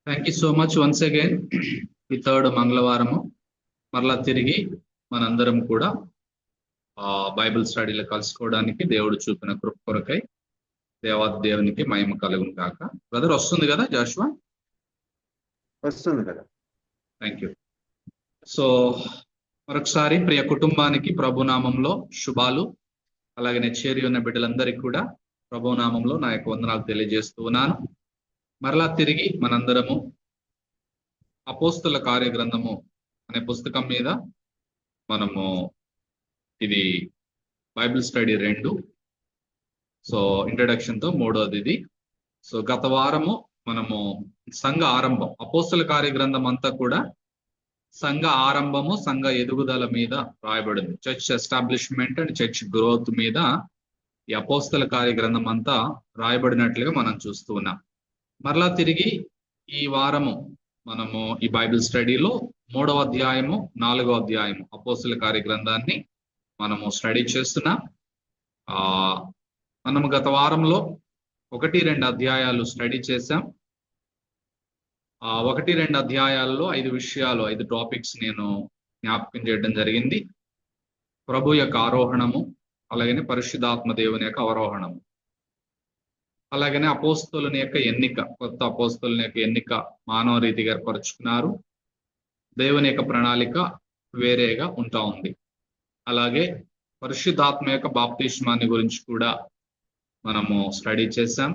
Thank you so much once again. ఈ third మంగళవారము మరలా తిరిగి మనందరం కూడా బైబిల్ స్టడీలో కలుసుకోవడానికి దేవుడు చూపిన కృప కొరకై దేవునికి మహిమ కలుగును కాక. బ్రదర్ వస్తుంది కదా జాషువా? వస్తుంది కదా. Thank you. సో మరొకసారి ప్రియ కుటుంబానికి ప్రభునామంలో శుభాలు, అలాగే చేరి ఉన్న బిడ్డలందరికీ కూడా ప్రభునామంలో నా యొక్క వందనాలు తెలియజేస్తూ ఉన్నాను. మరలా తిరిగి మనందరము అపోస్తుల కార్యగ్రంథము అనే పుస్తకం మీద మనము ఇది బైబిల్ స్టడీ 2. సో ఇంట్రడక్షన్ తో మూడోది ఇది. సో గత వారము మనము సంఘ ఆరంభం, అపోస్తుల కార్యగ్రంథం అంతా కూడా సంఘ ఆరంభము, సంఘ ఎదుగుదల మీద రాయబడింది. Church establishment and church growth మీద ఈ అపోస్తుల కార్యగ్రంథం అంతా రాయబడినట్లుగా మనం చూస్తూ ఉన్నాం. మరలా తిరిగి ఈ వారము మనము ఈ బైబిల్ స్టడీలో 3వ అధ్యాయము 4వ అధ్యాయము అపోస్తుల కార్యగ్రంథాన్ని మనము స్టడీ చేస్తున్నాం. మనము గత వారంలో 1-2 అధ్యాయాలు స్టడీ చేశాం. 1-2 అధ్యాయాలలో 5 విషయాలు, 5 టాపిక్స్ నేను జ్ఞాపకం చేయడం జరిగింది. ప్రభు యొక్క ఆరోహణము, అలాగనే పరిశుద్ధాత్మ దేవుని యొక్క అవరోహణము, అలాగనే అపోస్తలుని యొక్క ఎన్నిక, కొత్త అపోస్తలుని యొక్క ఎన్నిక మానవ రీతిగా ఏర్పరచుకున్నారు. దేవుని యొక్క ప్రణాళిక వేరేగా ఉంటా ఉంది. అలాగే పరిశుద్ధాత్మ యొక్క బాప్తిస్మాన్ని గురించి కూడా మనము స్టడీ చేశాం.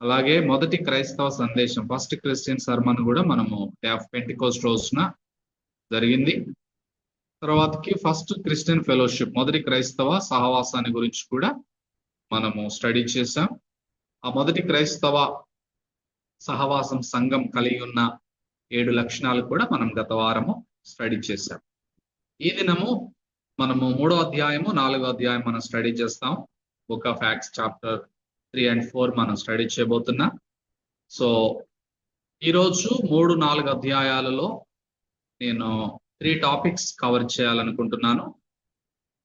అలాగే మొదటి క్రైస్తవ సందేశం, ఫస్ట్ క్రిస్టియన్ సర్మన్ కూడా మనము డే ఆఫ్ పెంటికోస్ట్ రోజున జరిగింది. తర్వాతకి ఫస్ట్ క్రిస్టియన్ ఫెలోషిప్, మొదటి క్రైస్తవ సహవాసాన్ని గురించి కూడా మనము స్టడీ చేశాం. ఆ మొదటి క్రైస్తవ సహవాసం సంఘం కలిగి ఉన్న 7 లక్షణాలు కూడా మనం గత వారము స్టడీ చేశాం. ఈ దినము మనము 3వ అధ్యాయము 4వ అధ్యాయం మనం స్టడీ చేస్తాం. Book of acts chapter 3 and 4 మనం స్టడీ చేయబోతున్నాం. సో ఈరోజు 3-4 అధ్యాయాలలో నేను 3 టాపిక్స్ కవర్ చేయాలనుకుంటున్నాను.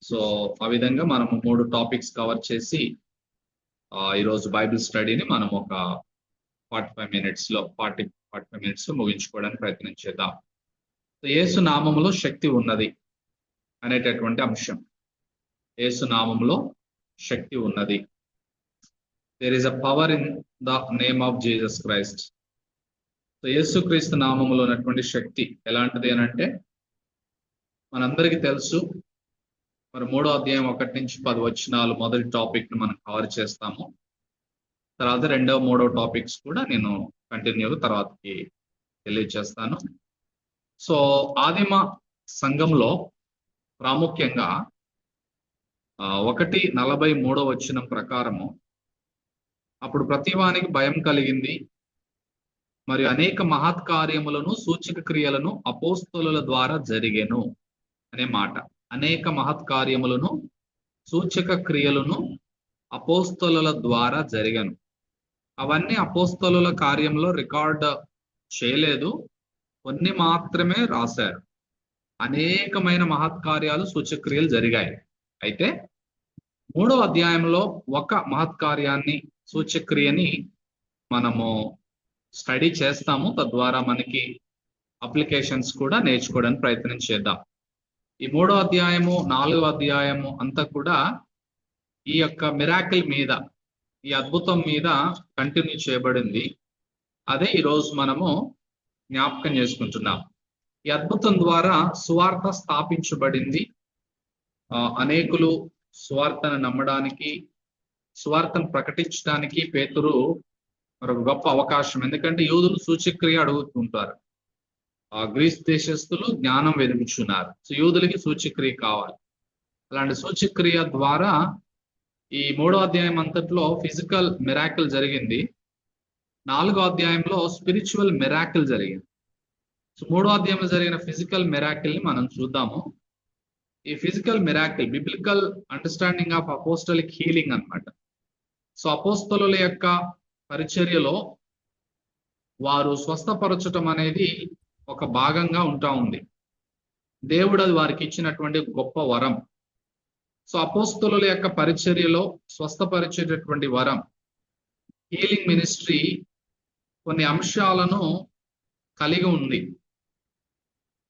సో ఆ విధంగా మనము 3 టాపిక్స్ కవర్ చేసి ఈరోజు బైబిల్ స్టడీని మనం ఒక 45 మినిట్స్ లో ముగించుకోవడానికి ప్రయత్నం చేద్దాం. యేసు నామములో శక్తి ఉన్నది అనేటటువంటి అంశం. యేసు నామములో శక్తి ఉన్నది. There is a power in the name of Jesus Christ. So యేసుక్రీస్తు నామములో ఉన్నటువంటి శక్తి ఎలాంటిది అని అంటే, మనందరికీ తెలుసు. మరి 3వ అధ్యాయం 1-10 వచనాలు మొదటి టాపిక్ ని మనం కవర్ చేస్తాము. తర్వాత 2వ 3వ టాపిక్స్ కూడా నేను కంటిన్యూగా తర్వాతకి తెలియజేస్తాను. సో ఆదిమ సంఘంలో ప్రాముఖ్యంగా 1:43 వచనం ప్రకారము, అప్పుడు ప్రతివానికి భయం కలిగింది, మరియు అనేక మహత్కార్యములను సూచక క్రియలను అపోస్తలుల ద్వారా జరిగెను అనే మాట. అనేక మహత్కార్యములను సూచక క్రియలను అపోస్తలుల ద్వారా జరిగను. అవన్నీ అపోస్తలుల కార్యంలో రికార్డ్ చేయలేదు, కొన్ని మాత్రమే రాశారు. అనేకమైన మహత్కార్యాలు సూచక్రియలు జరిగాయి. అయితే 3వ అధ్యాయంలో ఒక మహత్కార్యాన్ని, సూచక్రియని మనము స్టడీ చేస్తాము. తద్వారా మనకి అప్లికేషన్స్ కూడా నేర్చుకోవడానికి ప్రయత్నం చేద్దాం. ఈ 3వ అధ్యాయము 4వ అధ్యాయము అంతా కూడా ఈ యొక్క మిరాకిల్ మీద, ఈ అద్భుతం మీద కంటిన్యూ చేయబడింది. అదే ఈరోజు మనము జ్ఞాపకం చేసుకుంటున్నాం. ఈ అద్భుతం ద్వారా సువార్త స్థాపించబడింది. అనేకులు సువార్తను నమ్మడానికి, సువార్తను ప్రకటించడానికి పేతురు మరొక గొప్ప అవకాశం. ఎందుకంటే యూదులు సూచక్రియ అడుగుతుంటారు, గ్రీస్ దేశస్తులు జ్ఞానం వెలుగుచున్నారు. సో యూదులకి సూచక్రియ కావాలి. అలాంటి సూచక్రియ ద్వారా ఈ 3వ అధ్యాయం అంతట్లో ఫిజికల్ మిరాకిల్ జరిగింది. 4వ అధ్యాయంలో స్పిరిచువల్ మిరాకిల్ జరిగింది. సో 3వ అధ్యాయంలో జరిగిన ఫిజికల్ మిరాకిల్ ని మనం చూద్దాము. ఈ physical miracle biblical understanding of apostolic healing అన్నమాట. సో అపోస్తలుల యొక్క పరిచర్యలో వారు స్వస్థపరచటం అనేది ఒక భాగంగా ఉంటా ఉంది. దేవుడు అది వారికి ఇచ్చినటువంటి గొప్ప వరం. సో అపోస్తలుల యొక్క పరిచర్యలో స్వస్థపరిచేటటువంటి వరం, హీలింగ్ మినిస్ట్రీ కొన్ని అంశాలను కలిగి ఉంది.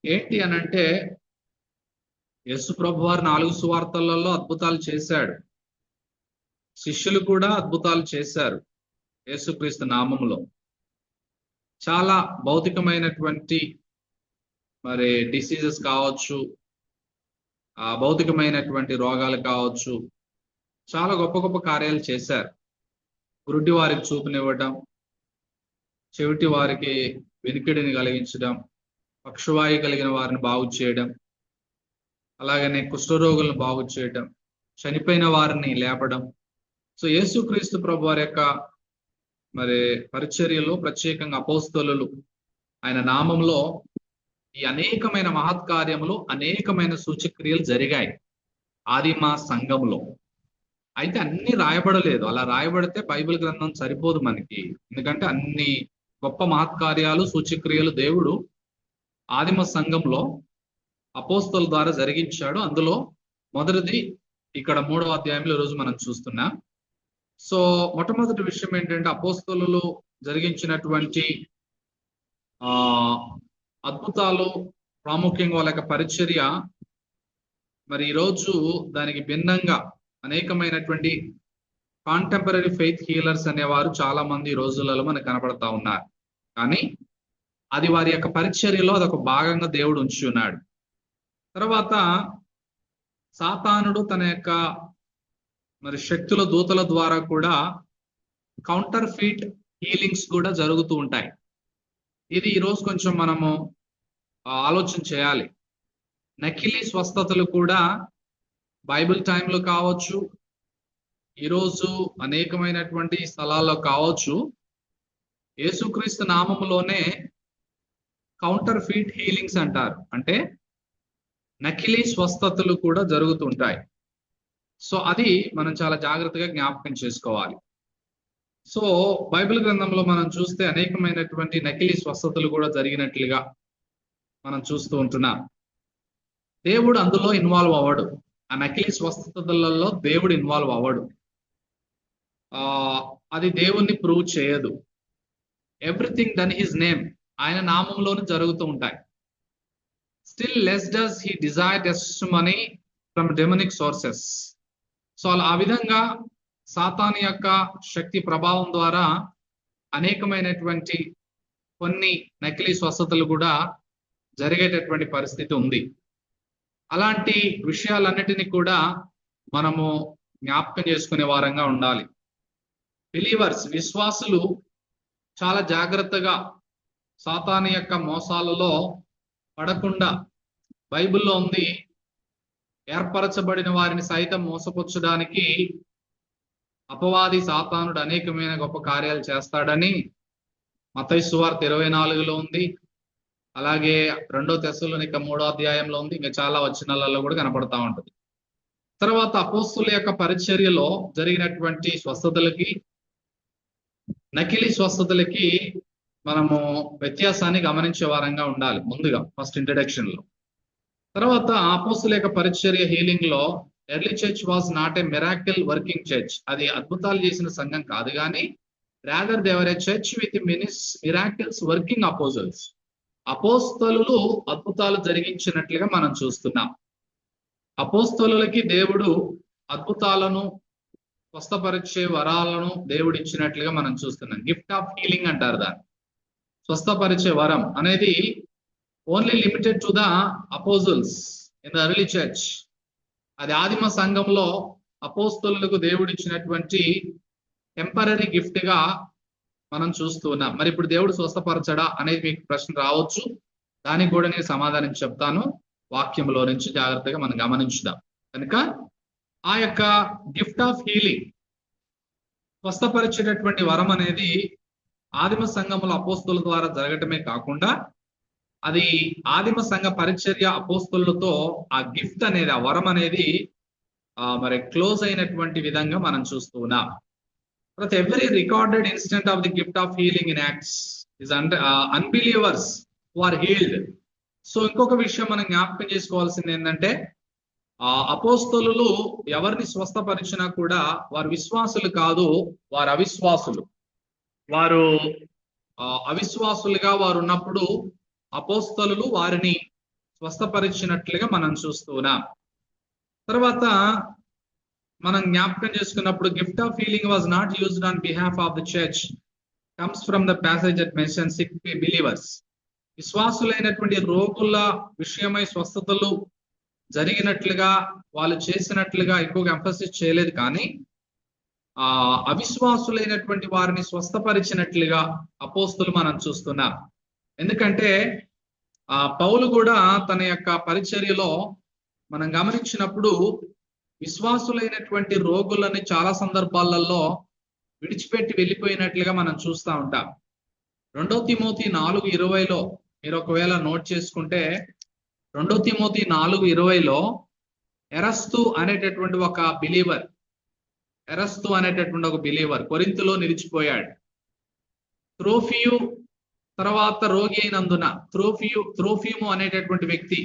ఏంటి అనంటే, యేసు ప్రభు వారు 4 సువార్తలలో అద్భుతాలు చేశాడు. శిష్యులు కూడా అద్భుతాలు చేశారు యేసుక్రీస్తు నామములో. చాలా భౌతికమైనటువంటి మరి డిసీజెస్ కావచ్చు, భౌతికమైనటువంటి రోగాలు కావచ్చు, చాలా గొప్ప గొప్ప కార్యాలు చేశారు. గురుడి వారికి చూపునివ్వడం, చెవిటి వారికి వినికిడిని కలిగించడం, పక్షవాయు కలిగిన వారిని బాగు చేయడం, అలాగనే కుష్ఠరోగులను బాగు చేయడం, చనిపోయిన వారిని లేపడం. సో యేసుక్రీస్తు ప్రభు వారి యొక్క మరి పరిచర్యలో ప్రత్యేకంగా అపోస్తలులు ఆయన నామంలో ఈ అనేకమైన మహత్కార్యములు, అనేకమైన సూచక్రియలు జరిగాయి ఆదిమ సంఘంలో. అయితే అన్ని రాయబడలేదు. అలా రాయబడితే బైబిల్ గ్రంథం సరిపోదు మనకి. ఎందుకంటే అన్ని గొప్ప మహత్కార్యాలు, సూచక్రియలు దేవుడు ఆదిమ సంఘంలో అపోస్తలుల ద్వారా జరిగించాడు. అందులో మొదటిది ఇక్కడ 3వ అధ్యాయంలో ఈరోజు మనం చూస్తున్నాం. సో మొట్టమొదటి విషయం ఏంటంటే, అపోస్తలులు జరిగించినటువంటి అద్భుతాలు, ప్రాముఖ్యంగా వాళ్ళ యొక్క పరిచర్య. మరి ఈరోజు దానికి భిన్నంగా అనేకమైనటువంటి కాంటెంపరీ ఫెయిత్ హీలర్స్ అనేవారు చాలా మంది ఈ రోజులలో మనకు కనపడతా ఉన్నారు. కానీ అది వారి యొక్క పరిచర్యలో అదొక భాగంగా దేవుడు ఉంచి ఉన్నాడు. తర్వాత సాతానుడు తన యొక్క మరి శక్తుల దూతల ద్వారా కూడా కౌంటర్ ఫీట్ హీలింగ్స్ కూడా జరుగుతూ ఉంటాయి. ఇది ఈరోజు కొంచెం మనము ఆలోచన చేయాలి. నకిలీ స్వస్థతలు కూడా బైబిల్ టైంలో కావచ్చు, ఈరోజు అనేకమైనటువంటి స్థలాల్లో కావచ్చు, యేసుక్రీస్తు నామములోనే కౌంటర్ ఫీట్ హీలింగ్స్ అంటారు. అంటే నకిలీ స్వస్థతలు కూడా జరుగుతుంటాయి. సో అది మనం చాలా జాగ్రత్తగా జ్ఞాపకం చేసుకోవాలి. సో బైబిల్ గ్రంథంలో మనం చూస్తే అనేకమైనటువంటి నకిలీ స్వస్థతలు కూడా జరిగినట్లుగా మనం చూస్తూ ఉంటున్నాం. దేవుడు అందులో ఇన్వాల్వ్ అవ్వడు. ఆ నకిలీ స్వస్థతలలో దేవుడు ఇన్వాల్వ్ అవ్వడు. అది దేవుణ్ణి ప్రూవ్ చేయదు. ఎవ్రీథింగ్ డన్ హిజ్ నేమ్, ఆయన నామంలోనే జరుగుతూ ఉంటాయి. Still less does he desire testimony from demonic sources. So ఆ విధంగా సాతాను యొక్క శక్తి ప్రభావం ద్వారా అనేకమైనటువంటి కొన్ని నకిలీ స్వస్థతలు కూడా జరిగేటటువంటి పరిస్థితి ఉంది. అలాంటి విషయాలన్నిటినీ కూడా మనము జ్ఞాపకం చేసుకునే వారంగా ఉండాలి. బిలీవర్స్, విశ్వాసులు చాలా జాగ్రత్తగా సాతాను యొక్క మోసాలలో పడకుండా, బైబిల్లో ఉంది, ఏర్పరచబడిన వారిని సైతం మోసపుచ్చడానికి అపవాది సాతానుడు అనేకమైన గొప్ప కార్యాలు చేస్తాడని మత్తయి సువార్త 24లో ఉంది. అలాగే 2 తెస్సలోనిక 3వ అధ్యాయంలో ఉంది. ఇంకా చాలా వచనాలలో కూడా కనపడతా ఉంటుంది. తర్వాత అపోస్తుల యొక్క పరిచర్యలో జరిగినటువంటి స్వస్థతలకి, నకిలీ స్వస్థతలకి మనము వ్యత్యాసాన్ని గమనించే వారంగా ఉండాలి. ముందుగా ఫస్ట్ ఇంట్రడక్షన్ లో. తర్వాత అపోస్తుల యొక్క పరిచర్య హీలింగ్ లో early church was not a miracle working church. అది అద్భుతాలు చేసిన సంఘం కాదు, కానీ rather there was a church with miracles working apostles. అపోస్తలులు అద్భుతాలు జరిగించినట్లుగా మనం చూస్తున్నాం. అపోస్తలులకి దేవుడు అద్భుతాలను, స్వస్థపరిచే వరాలను దేవుడు ఇచ్చినట్లుగా మనం చూస్తున్నాం. గిఫ్ట్ ఆఫ్ హీలింగ్ అంటారు దాన్ని. స్వస్థపరిచే వరం అనేది only limited to the అపోజల్స్ in the early church. అది ఆదిమ సంఘంలో అపోస్తలులకు దేవుడు ఇచ్చినటువంటి టెంపరరీ గిఫ్ట్ గా మనం చూస్తూ ఉన్నాం. మరి ఇప్పుడు దేవుడు స్వస్థపరచడా అనేది మీకు ప్రశ్న రావచ్చు. దానికి కూడా నేను సమాధానం చెప్తాను. వాక్యంలో నుంచి జాగ్రత్తగా మనం గమనించుదాం. కనుక ఆ యొక్క గిఫ్ట్ ఆఫ్ హీలింగ్, స్వస్థపరిచేటటువంటి వరం అనేది ఆదిమ సంఘములో అపోస్తలుల ద్వారా జరగటమే కాకుండా, అది ఆదిమ సంఘ పరిచర్య అపోస్తలులతో ఆ గిఫ్ట్ అనేది, ఆ వరం అనేది మరి క్లోజ్ అయినటువంటి విధంగా మనం చూస్తూ ఉన్నాం. But every recorded instant of the gift of healing in Acts is unbelievers who are healed. So ఇంకొక విషయం మనం జ్ఞాపకం చేసుకోవాల్సింది ఏంటంటే, అపోస్తలులు ఎవరిని స్వస్థపరిచినా కూడా వారు విశ్వాసులు కాదు, వారు అవిశ్వాసులు. వారు అవిశ్వాసులుగా వారు ఉన్నప్పుడు అపోస్తలులు వారిని స్వస్థపరిచినట్లుగా మనం చూస్తున్నాం. తర్వాత మనం జ్ఞాపకం చేసుకున్నప్పుడు gift of healing was not used on behalf of the church comes from the passage that mention sick believers. విశ్వాసులైనటువంటి రోగుల విషయమై స్వస్థతలు జరిగినట్లుగా వాళ్ళు చేసినట్లుగా ఎక్కువగా ఎంఫసిస్ చేయలేదు, కానీ అవిశ్వాసులైనటువంటి వారిని స్వస్థపరిచినట్లుగా అపోస్తులు మనం చూస్తున్నాం. ఎందుకంటే పౌలు కూడా తన యొక్క పరిచర్యలో మనం గమనించినప్పుడు విశ్వాసులైనటువంటి రోగులని చాలా సందర్భాలలో విడిచిపెట్టి వెళ్ళిపోయినట్లుగా మనం చూస్తూ ఉంటాం. 2 తిమోతి 4:20 మీరు ఒకవేళ నోట్ చేసుకుంటే 2 తిమోతి 4:20 ఎరస్తు అనేటటువంటి ఒక బిలీవర్ కొరింథులో నిలిచిపోయాడు. త్రోఫియు తర్వాత రోగి అయినందున త్రోఫిము అనేటటువంటి వ్యక్తి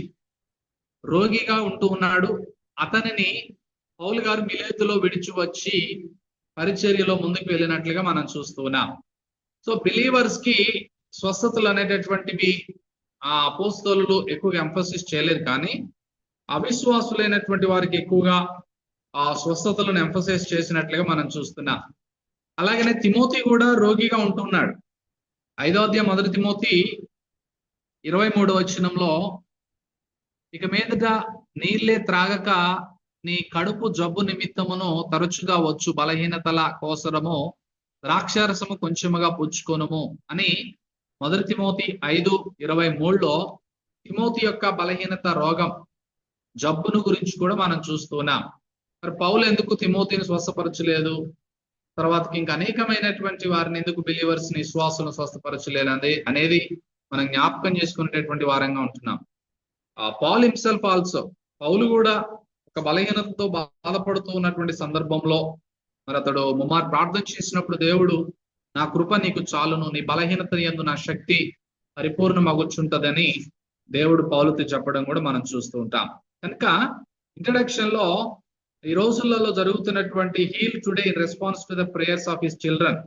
రోగిగా ఉంటూ ఉన్నాడు. అతనిని పౌలు గారు మిలేతులో విడిచి వచ్చి పరిచర్యలో ముందుకు వెళ్ళినట్లుగా మనం చూస్తున్నాం. సో బిలీవర్స్ కి స్వస్థతలు అనేటటువంటివి అపోస్తలులు ఎక్కువగా ఎంఫసిస్ చేయలేదు, కానీ అవిశ్వాసులైనటువంటి వారికి ఎక్కువగా స్వస్థతలను ఎంఫసైజ్ చేసినట్లుగా మనం చూస్తున్నాం. అలాగనే తిమోతి కూడా రోగిగా ఉంటున్నాడు. 5వ అధ్యాయం 1 తిమోతి 23వ వచనంలో, ఇక మీదట నీళ్ళే త్రాగక నీ కడుపు జబ్బు నిమిత్తమును తరచుగా వచ్చు బలహీనతల కోసరము ద్రాక్షారసము కొంచెముగా పుచ్చుకొనుము అని 1 తిమోతి 5:23 తిమోతి యొక్క బలహీనత రోగం జబ్బును గురించి కూడా మనం చూస్తున్నాం. మరి పౌలు ఎందుకు తిమోతిని స్వస్థపరచలేదు, తర్వాత ఇంకా అనేకమైనటువంటి వారిని ఎందుకు బిలీవర్స్ ని విశ్వాసులను స్వస్థపరచలేదు అనేది మనం జ్ఞాపకం చేసుకునేటటువంటి వారంగా ఉంటున్నాం. పాల్ హిమ్సెల్ఫ్ ఆల్సో, పౌలు కూడా ఒక బలహీనతతో బాధపడుతూ ఉన్నటువంటి సందర్భంలో మరి అతడు ముమ్మారు ప్రార్థన చేసినప్పుడు దేవుడు నా కృప నీకు చాలును, నీ బలహీనత యందు నా శక్తి పరిపూర్ణమగుచుంటదని దేవుడు పౌలుతో చెప్పడం కూడా మనం చూస్తూ ఉంటాం. కనుక ఇంట్రడక్షన్ లో ఈ రోజులలో జరుగుతున్నటువంటి heal today in response to the prayers of his children,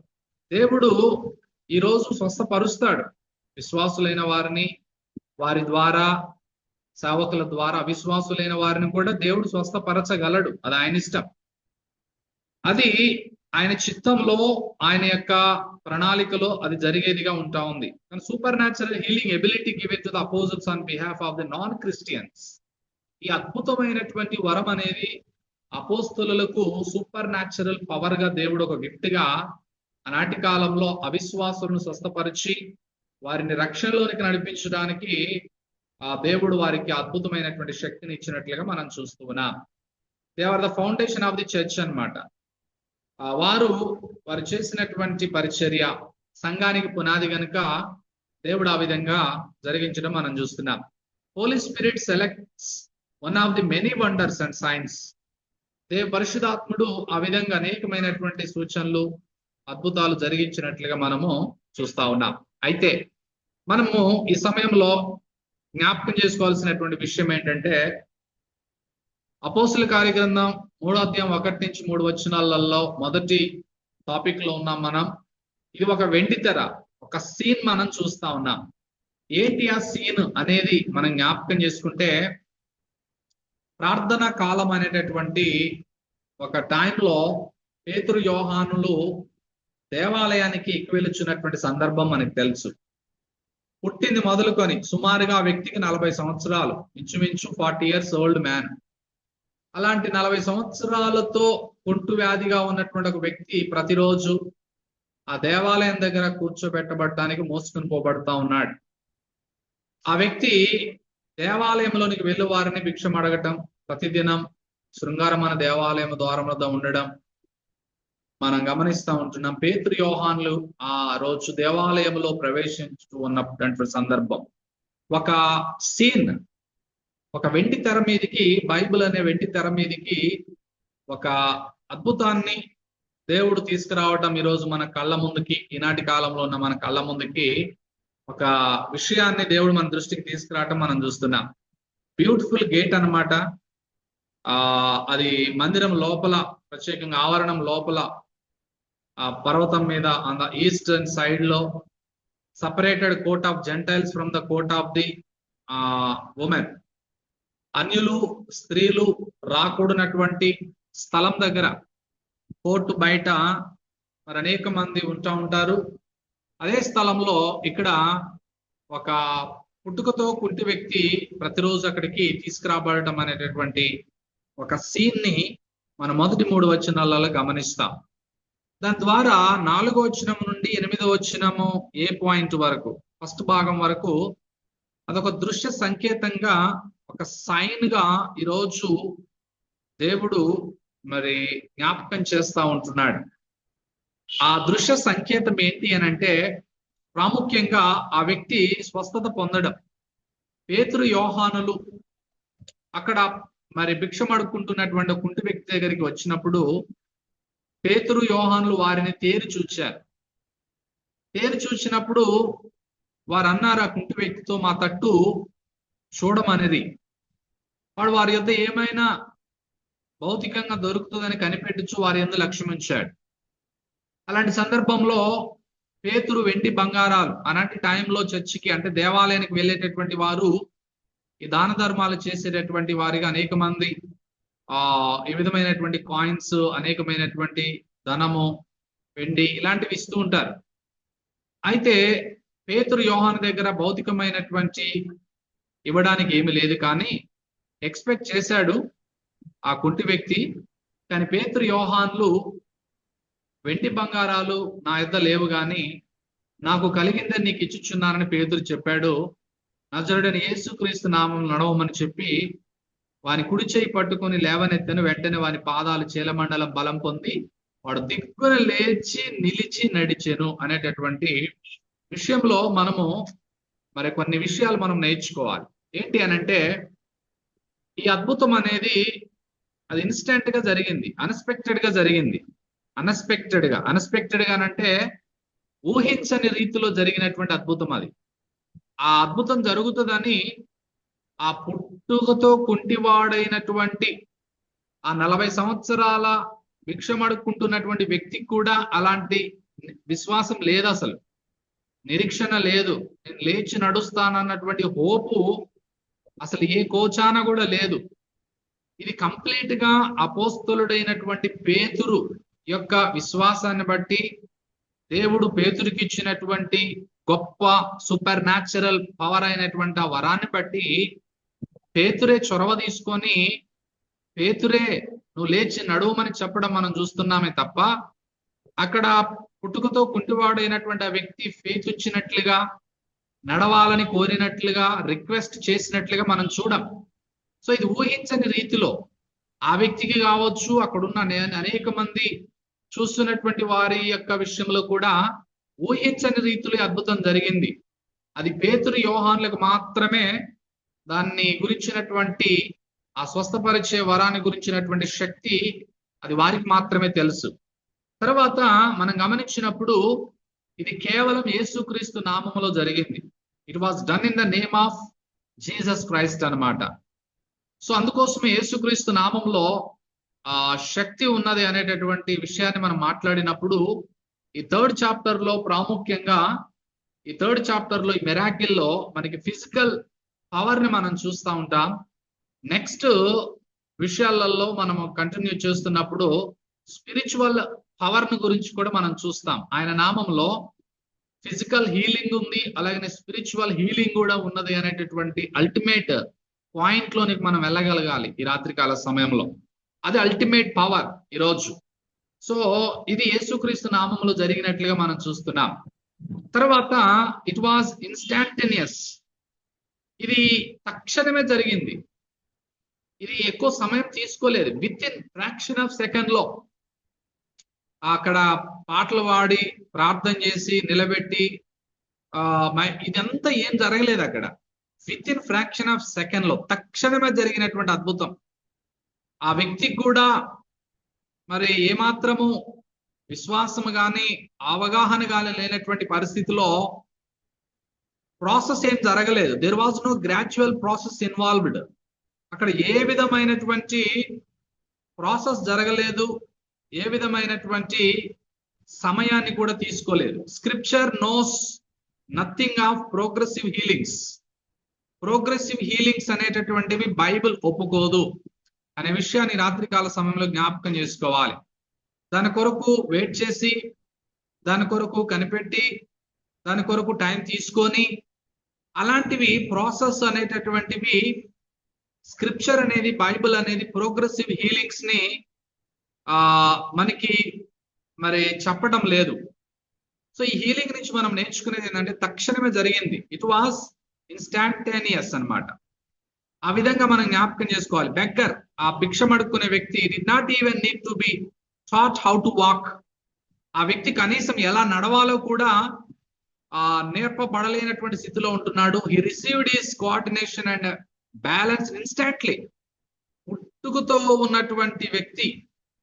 దేవుడు ఈ రోజు స్వస్థపరుస్తాడు విశ్వాసులైన వారిని, వారి ద్వారా సేవకుల ద్వారా అవిశ్వాసులైన వారిని కూడా దేవుడు స్వస్థపరచగలడు. అది ఆయన ఇష్టం, అది ఆయన చిత్తంలో, ఆయన యొక్క ప్రణాళికలో అది జరిగేదిగా ఉంటా ఉంది. కానీ super natural healing ability given to the opposites on behalf of the non Christians, ఈ అద్భుతమైనటువంటి వరం అనేది అపోస్తలులకు సూపర్ న్యాచురల్ పవర్ గా దేవుడు ఒక గిఫ్ట్ గా ఆనాటి కాలంలో అవిశ్వాసులను స్వస్థపరిచి వారిని రక్షణలోనికి నడిపించడానికి దేవుడు వారికి అద్భుతమైనటువంటి శక్తిని ఇచ్చినట్లుగా మనం చూస్తూ ఉన్నాం. They are the foundation of the church అన్నమాట. వారు చేసినటువంటి పరిచర్య సంఘానికి పునాది గనుక దేవుడు ఆ విధంగా జరిగించడం మనం చూస్తున్నాం. Holy spirit selects one of the many wonders and signs. పరిశుధాత్ముడు ఆ విధంగా అనేకమైనటువంటి సూచనలు అద్భుతాలు జరిగించినట్లుగా మనము చూస్తా ఉన్నాం. అయితే మనము ఈ సమయంలో జ్ఞాపకం చేసుకోవాల్సినటువంటి విషయం ఏంటంటే, అపోస్తుల కార్యగ్రంథం 3వ అధ్యాయం 1-3 వచనాలలో మొదటి టాపిక్ లో ఉన్నాం మనం. ఇది ఒక వెండి తెర, ఒక సీన్ మనం చూస్తా ఉన్నాం. ఏంటి ఆ సీన్ అనేది మనం జ్ఞాపకం చేసుకుంటే, ప్రార్థనా కాలం అనేటటువంటి ఒక టైంలో పేతురు యోహానులు దేవాలయానికి ఎక్కువ వెళ్ళుచున్నటువంటి సందర్భం మనకు తెలుసు. పుట్టింది మొదలుకొని సుమారుగా ఆ వ్యక్తికి 40 సంవత్సరాలు, ఇంచుమించు 40 years ఓల్డ్ మ్యాన్. అలాంటి 40 సంవత్సరాలతో కుంటు వ్యాధిగా ఉన్నటువంటి ఒక వ్యక్తి ప్రతిరోజు ఆ దేవాలయం దగ్గర కూర్చోబెట్టబడటానికి మోసుకుని పోబడతా ఉన్నాడు. ఆ వ్యక్తి దేవాలయంలోనికి వెళ్ళి వారిని భిక్షం అడగటం, ప్రతిదినం శృంగారమైన దేవాలయం ద్వారం వద్ద ఉండడం మనం గమనిస్తూ ఉంటున్నాం. పేతురు యోహానులు ఆ రోజు దేవాలయంలో ప్రవేశించు ఉన్నటువంటి సందర్భం, ఒక సీన్, ఒక వెండి తెర మీదకి, బైబిల్ అనే వెండి తెర మీదకి ఒక అద్భుతాన్ని దేవుడు తీసుకురావటం ఈరోజు మన కళ్ళ ముందుకి, ఈనాటి కాలంలో ఉన్న మన కళ్ళ ముందుకి ఒక విషయాన్ని దేవుడు మన దృష్టికి తీసుకురావటం మనం చూస్తున్నాం. బ్యూటిఫుల్ గేట్ అన్నమాట. అది మందిరం లోపల, ప్రత్యేకంగా ఆవరణం లోపల పర్వతం మీద ఆన్ ద ఈస్టర్న్ సైడ్ లో separated court of Gentiles from the court of the women. అన్యులు స్త్రీలు రాకూడనటువంటి స్థలం దగ్గర కోర్టు బయట మరి అనేక మంది ఉంటారు. అదే స్థలంలో ఇక్కడ ఒక పుట్టుకతో కుంటి వ్యక్తి ప్రతిరోజు అక్కడికి తీసుకురాబడటం అనేటటువంటి ఒక సీన్ ని మనం మొదటి 3 వచనాలలో గమనిస్తాం. దాని ద్వారా 4వ వచనం నుండి 8వ వచనము ఏ పాయింట్ వరకు, ఫస్ట్ భాగం వరకు అదొక దృశ్య సంకేతంగా, ఒక సైన్ గా ఈరోజు దేవుడు మరి జ్ఞాపకం చేస్తా ఉంటున్నాడు. ఆ దృశ్య సంకేతం ఏంటి అని అంటే ప్రాముఖ్యంగా ఆ వ్యక్తి స్వస్థత పొందడం. పేతురు యోహానులు అక్కడ మరి భిక్షం అడుక్కుంటున్నటువంటి కుంటి వ్యక్తి దగ్గరికి వచ్చినప్పుడు పేతురు యోహానులు వారిని తేరి చూచారు. తేరి చూసినప్పుడు వారు అన్నారు ఆ కుంటి వ్యక్తితో, మా తట్టు చూడమనేది. వాడు వారి యొద్ద ఏమైనా భౌతికంగా దొరుకుతుందని కనిపెట్టుచు వారి యందు లక్ష్యం ఉంచాడు. అలాంటి సందర్భంలో పేతురు వెండి బంగారాలు, అలాంటి టైంలో చర్చికి అంటే దేవాలయానికి వెళ్ళేటటువంటి వారు ఈ దాన ధర్మాలు చేసేటటువంటి వారిగా అనేక మంది ఈ విధమైనటువంటి కాయిన్స్, అనేకమైనటువంటి ధనము, వెండి ఇలాంటివి ఇస్తూ ఉంటారు. అయితే పేతురు యోహాను దగ్గర భౌతికమైనటువంటి ఇవ్వడానికి ఏమీ లేదు, కానీ ఎక్స్పెక్ట్ చేశాడు ఆ కుంటి వ్యక్తి. కానీ పేతురు యోహాన్లు వెండి బంగారాలు నా యొద్ద లేవు, గాని నాకు కలిగిందని నీకు ఇచ్చుచున్నానని పేతురు చెప్పాడు. నజరుడైన యేసుక్రీస్తు నామం నడవమని చెప్పి వాని కుడి చేయి పట్టుకొని లేవనెత్తను. వెంటనే వాని పాదాలు చీలమండలం బలం పొంది వాడు దిక్కున లేచి నిలిచి నడిచెను అనేటటువంటి విషయంలో మనము మరి కొన్ని విషయాలు మనం నేర్చుకోవాలి. ఏంటి అనంటే ఈ అద్భుతం అనేది అది ఇన్స్టెంట్ గా జరిగింది, అన్ఎక్స్పెక్టెడ్ గా జరిగింది. అన్ఎక్స్పెక్టెడ్ గా అంటే ఊహించని రీతిలో జరిగినటువంటి అద్భుతం అది. ఆ అద్భుతం జరుగుతుందని ఆ పుట్టుకతో కుంటివాడైనటువంటి ఆ 40 సంవత్సరాల భిక్షమడుక్కుంటున్నటువంటి వ్యక్తికి కూడా అలాంటి విశ్వాసం లేదు, అసలు నిరీక్షణ లేదు. నేను లేచి నడుస్తానన్నటువంటి హోపు అసలు ఏ కోచాన కూడా లేదు. ఇది కంప్లీట్ గా అపోస్తలుడైనటువంటి పేతురు యొక్క విశ్వాసాన్ని బట్టి, దేవుడు పేతురికి ఇచ్చినటువంటి గొప్ప సూపర్ న్యాచురల్ పవర్ అయినటువంటి ఆ వరాన్ని బట్టి పేతురే చొరవ తీసుకొని పేతురే నువ్వు లేచి నడువమని చెప్పడం మనం చూస్తున్నామే తప్ప అక్కడ పుట్టుకతో కుంటివాడైనటువంటి ఆ వ్యక్తి ఫెయిత్ ఇచ్చినట్లుగా, నడవాలని కోరినట్లుగా, రిక్వెస్ట్ చేసినట్లుగా మనం చూడం. సో ఇది ఊహించని రీతిలో ఆ వ్యక్తికి కావచ్చు, అక్కడున్న అనేక మంది చూస్తున్నటువంటి వారి యొక్క విషయంలో కూడా ఊహించని రీతిలో అద్భుతం జరిగింది. అది పేతురు యోహానులకు మాత్రమే దాన్ని గురించినటువంటి ఆ స్వస్థపరిచే వరాన్ని గురించినటువంటి శక్తి అది వారికి మాత్రమే తెలుసు. తర్వాత మనం గమనించినప్పుడు ఇది కేవలం యేసుక్రీస్తు నామములో జరిగింది. It was done in the name of Jesus Christ అన్నమాట. సో అందుకోసమే యేసుక్రీస్తు నామంలో ఆ శక్తి ఉన్నది అనేటటువంటి విషయాన్ని మనం మాట్లాడినప్పుడు ఈ 3rd చాప్టర్ లో ప్రాముఖ్యంగా ఈ 3rd చాప్టర్ లో ఈ మిరాకిల్లో మనకి ఫిజికల్ పవర్ ని మనం చూస్తూ ఉంటాం. నెక్స్ట్ విషయాలలో మనము కంటిన్యూ చేస్తున్నప్పుడు స్పిరిచువల్ పవర్ ని గురించి కూడా మనం చూస్తాం. ఆయన నామంలో ఫిజికల్ హీలింగ్ ఉంది, అలాగే స్పిరిచువల్ హీలింగ్ కూడా ఉన్నది అనేటటువంటి అల్టిమేట్ పాయింట్ లోనికి మనం వెళ్ళగలగాలి ఈ రాత్రికాల సమయంలో. అది అల్టిమేట్ పవర్ ఈరోజు. సో ఇది యేసుక్రీస్తు నామంలో జరిగినట్లుగా మనం చూస్తున్నాం. తర్వాత ఇట్ వాజ్ ఇన్స్టాంటేనియస్, ఇది తక్షణమే జరిగింది. ఇది ఎక్కువ సమయం తీసుకోలేదు. With in fraction of second లో అక్కడ పాటలు పాడి ప్రార్థన చేసి నిలబెట్టి ఇదంతా ఏం జరగలేదు అక్కడ. With in fraction of second లో తక్షణమే జరిగినటువంటి అద్భుతం. ఆ వ్యక్తికి కూడా మరి ఏమాత్రము విశ్వాసము గాని అవగాహన గాని లేనటువంటి పరిస్థితిలో ప్రాసెస్ ఏం జరగలేదు. There was no gradual process involved. అక్కడ ఏ విధమైనటువంటి ప్రాసెస్ జరగలేదు, ఏ విధమైనటువంటి సమయాన్ని కూడా తీసుకోలేదు. Scripture knows nothing of progressive healings. Progressive healings అనేటటువంటివి బైబిల్ ఒప్పుకోదు అనే విషయాన్ని రాత్రికాల సమయంలో జ్ఞాపకం చేసుకోవాలి. దాని కొరకు వెయిట్ చేసి, దాని కొరకు కనిపెట్టి, దాని కొరకు టైం తీసుకొని, అలాంటివి ప్రాసెస్ అనేటటువంటివి స్క్రిప్చర్ అనేది, బైబిల్ అనేది ప్రోగ్రెసివ్ హీలింగ్స్ ని మనకి మరి చెప్పడం లేదు. సో ఈ హీలింగ్ నుంచి మనం నేర్చుకునేది ఏంటంటే తక్షణమే జరిగింది. ఇట్ వాస్ ఇన్స్టాంటేనియస్ అన్నమాట. ఆ విధంగా మనం జ్ఞాపకం చేసుకోవాలి. బెగ్గర్, ఆ భిక్షం అడుక్కునే వ్యక్తి, did not even need to be taught how to walk. ఆ వ్యక్తి కనీసం ఎలా నడవాలో కూడా నేర్పబడలేనటువంటి స్థితిలో ఉంటున్నాడు. He received his coordination and balance instantly. పుట్టుకతో ఉన్నటువంటి వ్యక్తి,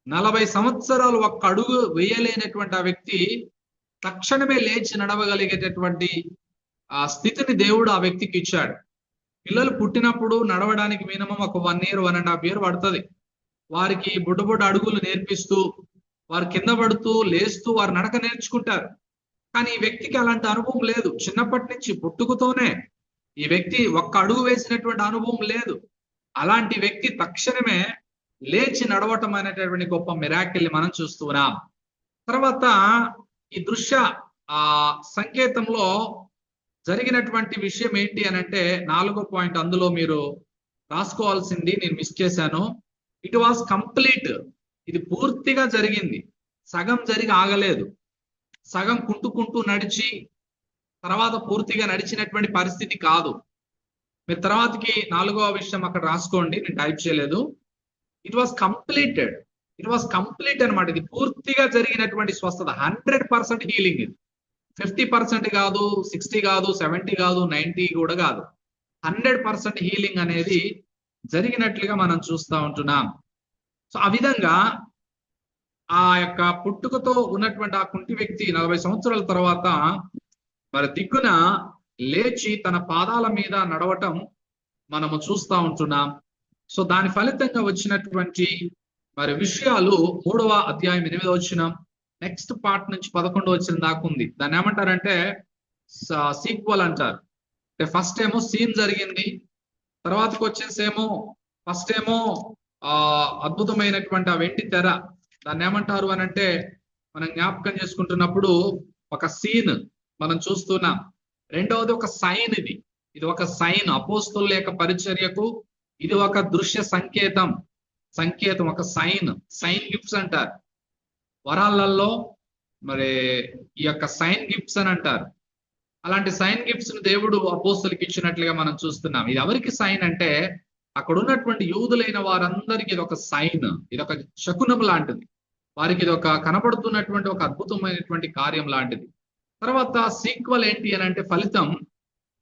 40 సంవత్సరాలు ఒక్క అడుగు వేయలేనటువంటి ఆ వ్యక్తి తక్షణమే లేచి నడవగలిగేటటువంటి ఆ స్థితిని దేవుడు ఆ వ్యక్తికి ఇచ్చాడు. పిల్లలు పుట్టినప్పుడు నడవడానికి మినిమం ఒక 1 year 1.5 years పడుతుంది. వారికి బుడ్డ అడుగులు నేర్పిస్తూ, వారు కింద పడుతూ లేస్తూ వారు నడక నేర్చుకుంటారు. కానీ ఈ వ్యక్తికి అలాంటి అనుభవం లేదు. చిన్నప్పటి నుంచి పుట్టుకతోనే ఈ వ్యక్తి ఒక్క అడుగు వేసినటువంటి అనుభవం లేదు. అలాంటి వ్యక్తి తక్షణమే లేచి నడవటం అనేటటువంటి గొప్ప మిరాకిల్ మనం చూస్తున్నాం. తర్వాత ఈ దృశ్య సంకేతంలో జరిగినటువంటి విషయం ఏంటి అని అంటే 4వ పాయింట్ అందులో మీరు రాసుకోవాల్సింది నేను మిస్ చేశాను. It was complete. ఇది పూర్తిగా జరిగింది, సగం జరిగి ఆగలేదు. సగం కుంటూ నడిచి తర్వాత పూర్తిగా నడిచినటువంటి పరిస్థితి కాదు. మీరు తర్వాతకి 4వ విషయం అక్కడ రాసుకోండి, నేను టైప్ చేయలేదు. It was completed. It was complete అనమాట. ఇది పూర్తిగా జరిగినటువంటి స్వస్థత. 100% హీలింగ్. ఇది 50% కాదు, 60 కాదు, 70 కాదు, 90 కూడా కాదు. 100% హీలింగ్ అనేది జరిగినట్లుగా మనం చూస్తూ ఉంటున్నాం. సో ఆ విధంగా ఆ యొక్క పుట్టుకతో ఉన్నటువంటి ఆ కుంటి వ్యక్తి 40 సంవత్సరాల తర్వాత మరి దిక్కున లేచి తన పాదాల మీద నడవటం మనము చూస్తూ ఉంటున్నాం. సో దాని ఫలితంగా వచ్చినటువంటి మరి విషయాలు 3వ అధ్యాయం 8వ వచనం నెక్స్ట్ పార్ట్ నుంచి 11వ వచనం దాకా ఉంది. దాన్ని ఏమంటారంటే సీక్వల్ అంటారు. అంటే ఫస్ట్ ఏమో సీన్ జరిగింది, తర్వాతకి వచ్చేసేమో ఫస్ట్ ఏమో అద్భుతమైనటువంటి ఆ వెండి తెర, దాన్ని ఏమంటారు అని అంటే మనం జ్ఞాపకం చేసుకుంటున్నప్పుడు ఒక సీన్ మనం చూస్తున్నాం. రెండవది ఒక సైన్. ఇది ఒక సైన్. అపోస్తుల యొక్క పరిచర్యకు ఇది ఒక దృశ్య సంకేతం, ఒక సైన్ గిఫ్ట్స్ అంటారు. వరాలలో మరి ఈ యొక్క సైన్ గిఫ్ట్స్ అని అంటారు. అలాంటి సైన్ గిఫ్ట్స్ ను దేవుడు అపోస్తులకి ఇచ్చినట్లుగా మనం చూస్తున్నాం. ఇది ఎవరికి సైన్ అంటే అక్కడ ఉన్నటువంటి యూదులైన వారందరికీ ఇది ఒక సైన్, ఇది ఒక శకునం లాంటిది. వారికి ఇది ఒక కనబడుతున్నటువంటి ఒక అద్భుతమైనటువంటి కార్యం లాంటిది. తర్వాత సీక్వల్ ఏంటి అని అంటే ఫలితం.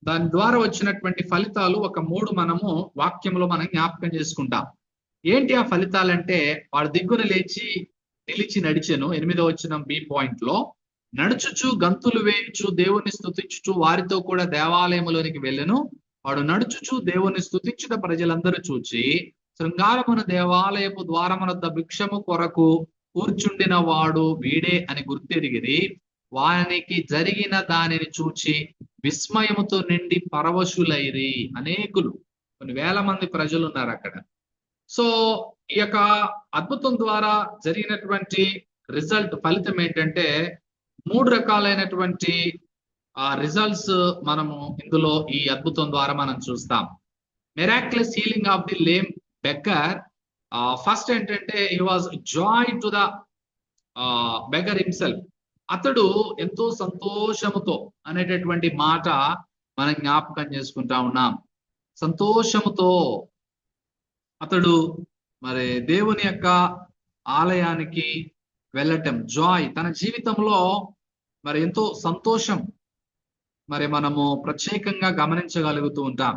దాని ద్వారా వచ్చినటువంటి ఫలితాలు ఒక 3 మనము వాక్యంలో మనం జ్ఞాపకం చేసుకుంటాం. ఏంటి ఆ ఫలితాలంటే వాడు దిగ్గున లేచి నిలిచి నడిచెను. 8వ వచనం బి పాయింట్ లో, నడుచుచు గంతులు వేయుచు దేవుని స్తుతించుచు వారితో కూడా దేవాలయములోనికి వెళ్ళెను. వాడు నడుచుచు దేవుని స్తుతించుట ప్రజలందరూ చూచి శృంగారమున దేవాలయపు ద్వారమునొద్ద భిక్షము కొరకు కూర్చుండిన వాడు వీడే అని గుర్తెరిగిరి. వానికి జరిగిన దానిని చూచి విస్మయముతో నిండి పరవశులైరి. అనేకులు, కొన్ని వేల మంది ప్రజలు ఉన్నారు అక్కడ. సో ఈ యొక్క అద్భుతం ద్వారా జరిగినటువంటి రిజల్ట్, ఫలితం ఏంటంటే 3 రకాలైనటువంటి రిజల్ట్స్ మనము ఇందులో ఈ అద్భుతం ద్వారా మనం చూస్తాం. Miraculous healing of the lame beggar. First ఏంటంటే he was joy to the beggar himself. అతడు ఎంతో సంతోషముతో అనేటటువంటి మాట మనం జ్ఞాపకం చేసుకుంటా ఉన్నాం. సంతోషముతో అతడు మరి దేవుని యొక్క ఆలయానికి వెళ్ళటం, జాయ్. తన జీవితంలో మరి ఎంతో సంతోషం మరి మనము ప్రత్యేకంగా గమనించగలుగుతూ ఉంటాం.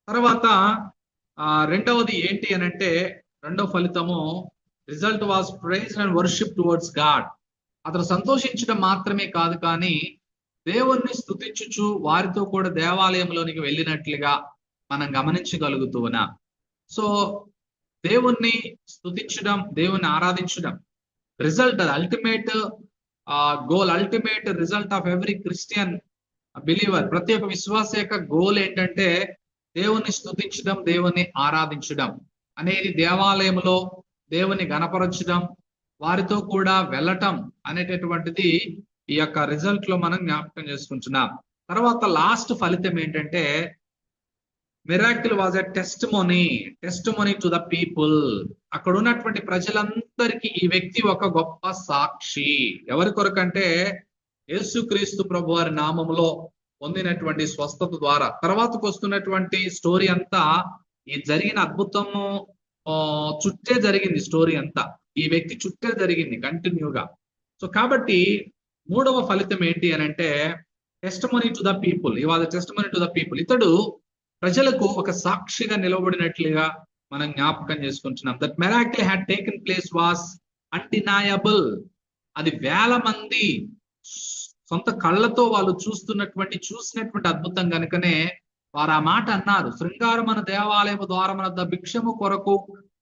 తర్వాత రెండవది ఏంటి అని అంటే రెండవ ఫలితము result was praise and worship towards God. అతను సంతోషించడం మాత్రమే కాదు, కానీ దేవుణ్ణి స్తుతించుచు వారితో కూడా దేవాలయంలోనికి వెళ్ళినట్లుగా మనం గమనించగలుగుతూ ఉన్నాం. సో దేవుణ్ణి స్తుతించడం, దేవుణ్ణి ఆరాధించడం result, ultimate goal, ultimate result of every Christian believer, ప్రతి ఒక్క విశ్వాస యొక్క గోల్ ఏంటంటే దేవుని స్తుతించడం, దేవుని ఆరాధించడం అనేది, దేవాలయంలో దేవుని గణపరచడం, వారితో కూడా వెళ్ళటం అనేటటువంటిది ఈ యొక్క రిజల్ట్ లో మనం జ్ఞాపకం చేసుకుంటున్నాం. తర్వాత లాస్ట్ ఫలితం ఏంటంటే miracle was a testimony to the people. అక్కడ ఉన్నటువంటి ప్రజలందరికీ ఈ వ్యక్తి ఒక గొప్ప సాక్షి. ఎవరి కొరకంటే యేసుక్రీస్తు ప్రభు వారి నామములో పొందినటువంటి స్వస్థత ద్వారా. తర్వాతకు వస్తున్నటువంటి స్టోరీ అంతా ఈ జరిగిన అద్భుతము చుట్టే జరిగింది. స్టోరీ అంతా ఈ వ్యక్తి చుట్టే జరిగింది కంటిన్యూగా. సో కాబట్టి మూడవ ఫలితం ఏంటి అని అంటే టెస్టిమోనీ టు ద పీపుల్. ఈ was testimony to the people. ఇతడు ప్రజలకు ఒక సాక్షిగా నిలబడినట్లుగా మనం జ్ఞాపకం చేసుకుంటున్నాం. That miracle had taken place was undeniable. అది వేల మంది సొంత కళ్ళతో వాళ్ళు చూసినటువంటి అద్భుతం కనుకనే వారు ఆ మాట అన్నారు. శృంగారమన దేవాలయము ద్వారమన భిక్షము కొరకు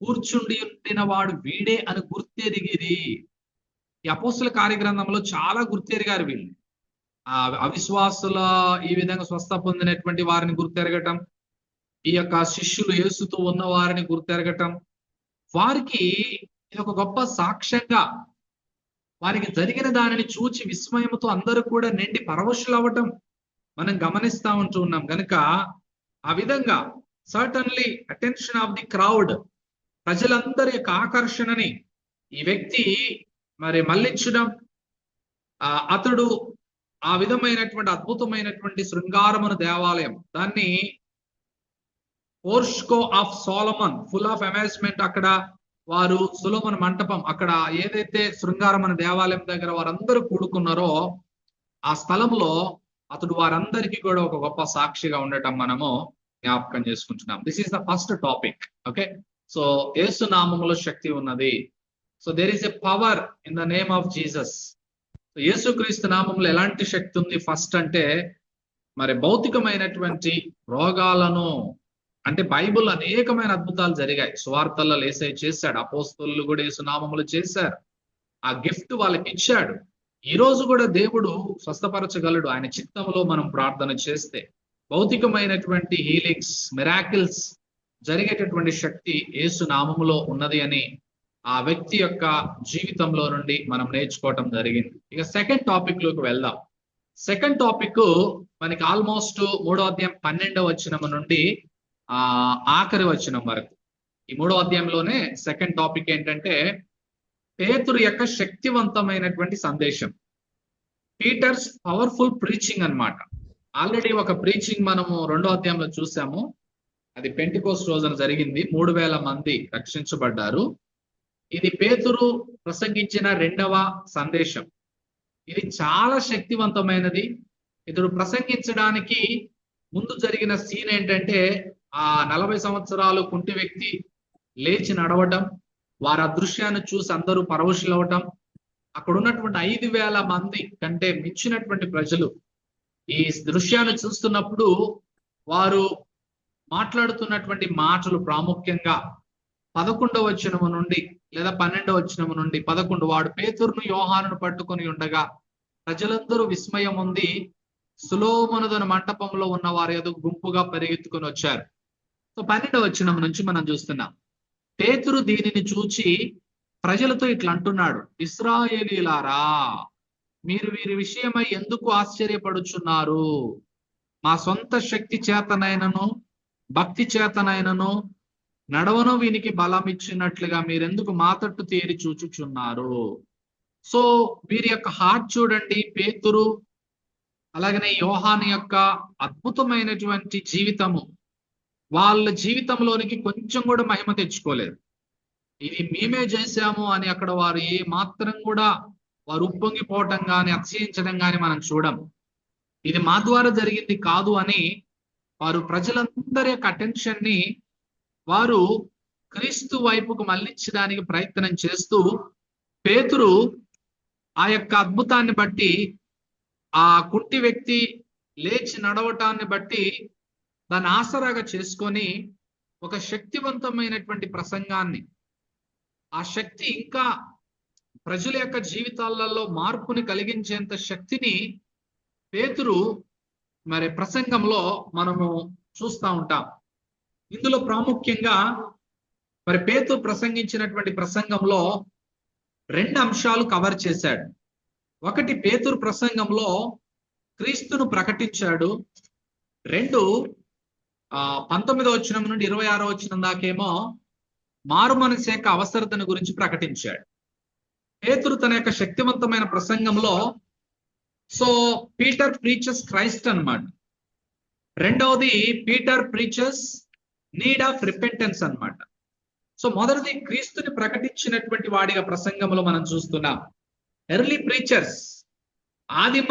కూర్చుండి ఉండిన వాడు వీడే అని గుర్తెరిగిరి. ఈ అపోస్తుల కార్యగ్రంథంలో చాలా గుర్తెరిగారు వీళ్ళు. ఆ అవిశ్వాసుల ఈ విధంగా స్వస్థ పొందినటువంటి వారిని గుర్తెరగటం, ఈ యొక్క శిష్యులు యేసుతో ఉన్న వారిని గుర్తెరగటం, వారికి ఇది ఒక గొప్ప సాక్ష్యంగా, వారికి జరిగిన దానిని చూచి విస్మయంతో అందరూ కూడా నిండి పరవశులవ్వటం మనం గమనిస్తా ఉంటూ ఉన్నాం. కనుక ఆ విధంగా certainly attention of the crowd, ప్రజలందరి యొక్క ఆకర్షణని ఈ వ్యక్తి మరి మళ్ళించడం, అతడు ఆ విధమైనటువంటి అద్భుతమైనటువంటి శృంగారమును దేవాలయం, దాన్ని portico of Solomon, full of amazement. అక్కడ వారు సొలొమోను మంటపం, అక్కడ ఏదైతే శృంగారమన దేవాలయం దగ్గర వారందరూ కూడుకున్నారో ఆ స్థలంలో అతడు వారందరికీ కూడా ఒక గొప్ప సాక్షిగా ఉండటం మనము జ్ఞాపకం చేసుకుంటున్నాం. This is the first topic. Okay, so యేసు నామములో శక్తి ఉన్నది. So there is a power in the name of Jesus. యేసుక్రీస్తు నామంలో ఎలాంటి శక్తి ఉంది? ఫస్ట్ అంటే మరి భౌతికమైనటువంటి రోగాలను, అంటే బైబుల్ అనేకమైన అద్భుతాలు జరిగాయి. సువార్తల్లో యేసయ్య చేశాడు, అపోస్తలులు కూడా యేసు నామములో చేశారు. ఆ గిఫ్ట్ వాళ్ళకి ఇచ్చాడు. ఈ రోజు కూడా దేవుడు స్వస్థపరచగలడు ఆయన చిత్తంలో మనం ప్రార్థన చేస్తే. భౌతికమైనటువంటి హీలింగ్స్, మిరాకిల్స్ జరిగేటటువంటి శక్తి యేసు నామములో ఉన్నది అని ఆ వ్యక్తి యొక్క జీవితంలో నుండి మనం నేర్చుకోవటం జరిగింది. ఇక సెకండ్ టాపిక్ లోకి వెళ్దాం. సెకండ్ టాపిక్ మనకి ఆల్మోస్ట్ 3వ అధ్యాయం 12వ వచనం నుండి ఆఖరి వచనం వరకు. ఈ 3వ అధ్యాయంలోనే సెకండ్ టాపిక్ ఏంటంటే పేతురు యొక్క శక్తివంతమైనటువంటి సందేశం, పీటర్స్ పవర్ఫుల్ ప్రీచింగ్ అన్నమాట. ఆల్రెడీ ఒక ప్రీచింగ్ మనము 2వ అధ్యాయంలో చూసాము. అది పెంటెకోస్ట్ రోజున జరిగింది. 3000 మంది రక్షించబడ్డారు. ఇది పేతురు ప్రసంగించిన 2వ సందేశం. ఇది చాలా శక్తివంతమైనది. ఇతడు ప్రసంగించడానికి ముందు జరిగిన సీన్ ఏంటంటే ఆ 40 సంవత్సరాలు కుంటి వ్యక్తి లేచి నడవటం, వారి అదృశ్యాన్ని చూసి అందరూ పరవశులవటం, అక్కడ ఉన్నటువంటి 5000 మంది కంటే మించినటువంటి ప్రజలు ఈ దృశ్యాన్ని చూస్తున్నప్పుడు వారు మాట్లాడుతున్నటువంటి మాటలు ప్రాముఖ్యంగా 11వ వచనము నుండి లేదా 12వ వచనము నుండి 11, వాడు పేతురును యోహానును పట్టుకొని ఉండగా ప్రజలందరూ విస్మయం ఉంది, సొలొమోను మంటపంలో ఉన్న వారు ఏదో గుంపుగా పరిగెత్తుకొని వచ్చారు. సో 12వ వచనం నుంచి మనం చూస్తున్నాం. పేతురు దీనిని చూచి ప్రజలతో ఇట్లా అంటున్నాడు, ఇశ్రాయేలీయులారా, మీరు వీరి విషయమై ఎందుకు ఆశ్చర్యపడుచున్నారు? మా సొంత శక్తి చేతనైనను భక్తి చేతనైనను నడవను వీనికి బలం ఇచ్చినట్లుగా మీరెందుకు మా తట్టు తేరి చూచుచున్నారు? సో వీరి యొక్క హార్ట్ చూడండి. పేతురు అలాగనే యోహాను యొక్క అద్భుతమైనటువంటి జీవితము, వాళ్ళ జీవితంలోనికి కొంచెం కూడా మహిమ తెచ్చుకోలేదు. ఇది మేమే చేశాము అని అక్కడ వారు ఏ మాత్రం కూడా వారు ఉప్పొంగిపోవటం కానీ అతిశయించడం కానీ మనం చూడం. ఇది మా ద్వారా జరిగింది కాదు అని వారు ప్రజలందరి యొక్క అటెన్షన్ ని వారు క్రీస్తు వైపుకు మళ్ళించడానికి ప్రయత్నం చేస్తూ, పేతురు ఆ యొక్క అద్భుతాన్ని బట్టి, ఆ కుంటి వ్యక్తి లేచి నడవటాన్ని బట్టి దాన్ని ఆసరాగా చేసుకొని ఒక శక్తివంతమైనటువంటి ప్రసంగాన్ని, ఆ శక్తి ఇంకా ప్రజల యొక్క జీవితాలలో మార్పుని కలిగించేంత శక్తిని పేతురు మరి ప్రసంగంలో మనము చూస్తూ ఉంటాం. ఇందులో ప్రాముఖ్యంగా మరి పేతురు ప్రసంగించినటువంటి ప్రసంగంలో 2 అంశాలు కవర్ చేశాడు. ఒకటి, పేతురు ప్రసంగంలో క్రీస్తును ప్రకటించాడు. 2, 19వ వచనం నుండి 26వ వచనం దాకేమో మారు మనసు యొక్క అవసరతను గురించి ప్రకటించాడు. పేతురు తన యొక్క శక్తివంతమైన ప్రసంగంలో పీటర్ ప్రీచర్స్ క్రైస్ట్ అన్నమాట. రెండవది, Peter preachers need of repentance అన్నమాట. మొదటిది, క్రీస్తుని ప్రకటించినటువంటి వాడిగా ప్రసంగంలో మనం చూస్తున్నాం. ఎర్లీ ప్రీచర్స్, ఆదిమ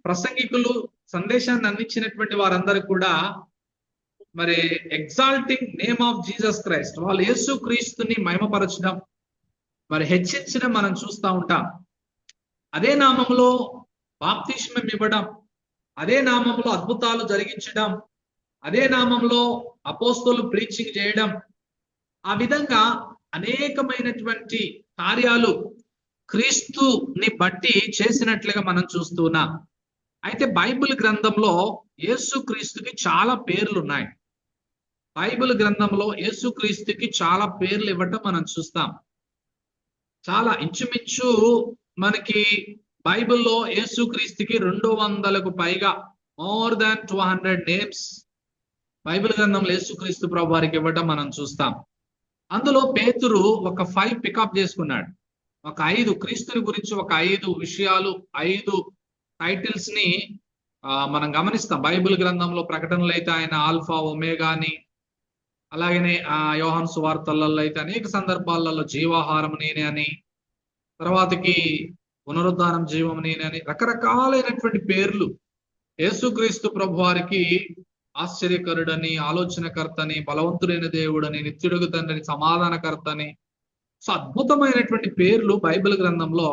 ప్రసంగికులు, సందేశాన్ని అందించినటువంటి వారందరూ కూడా మరి exalting name of Jesus Christ, వాళ్ళు యేసు క్రీస్తుని మహిమపరచడం, మరి హెచ్చించడం మనం చూస్తూ ఉంటాం. అదే నామంలో బాప్తిస్మం ఇవ్వడం, అదే నామంలో అద్భుతాలు జరిగించడం, అదే నామంలో అపోస్తలు ప్రీచింగ్ చేయడం, ఆ విధంగా అనేకమైనటువంటి కార్యాలు క్రీస్తుని బట్టి చేసినట్లుగా మనం చూస్తున్నాం. అయితే బైబిల్ గ్రంథంలో యేసు క్రీస్తుకి చాలా పేర్లు ఉన్నాయి. బైబిల్ గ్రంథంలో యేసు క్రీస్తుకి చాలా పేర్లు ఇవ్వటం మనం చూస్తాం. చాలా ఇంచుమించు మనకి బైబిల్లో యేసు క్రీస్తుకి 200కు పైగా, మోర్ దాన్ 200 నేమ్స్ బైబిల్ గ్రంథంలో యేసు క్రీస్తు ప్రభు వారికి ఇవ్వటం మనం చూస్తాం. అందులో పేతురు ఒక 5 పికప్ చేసుకున్నాడు. ఒక 5 క్రీస్తుని గురించి ఒక 5 విషయాలు, 5 టైటిల్స్ ని మనం గమనిస్తాం. బైబిల్ గ్రంథంలో ప్రకటనలు అయితే ఆయన ఆల్ఫా ఒమేగా అని, అలాగనే యోహాను సువార్తలలో అయితే అనేక సందర్భాలలో జీవాహారం నేనే అని, తర్వాతకి పునరుద్ధానం జీవం నేనే అని, రకరకాలైనటువంటి పేర్లు యేసుక్రీస్తు ప్రభు వారికి ఆశ్చర్యకరుడని, ఆలోచనకర్తని, బలవంతుడైన దేవుడని, నిత్యుడుగు తండ్రిని, సమాధానకర్తని, అద్భుతమైనటువంటి పేర్లు బైబిల్ గ్రంథంలో,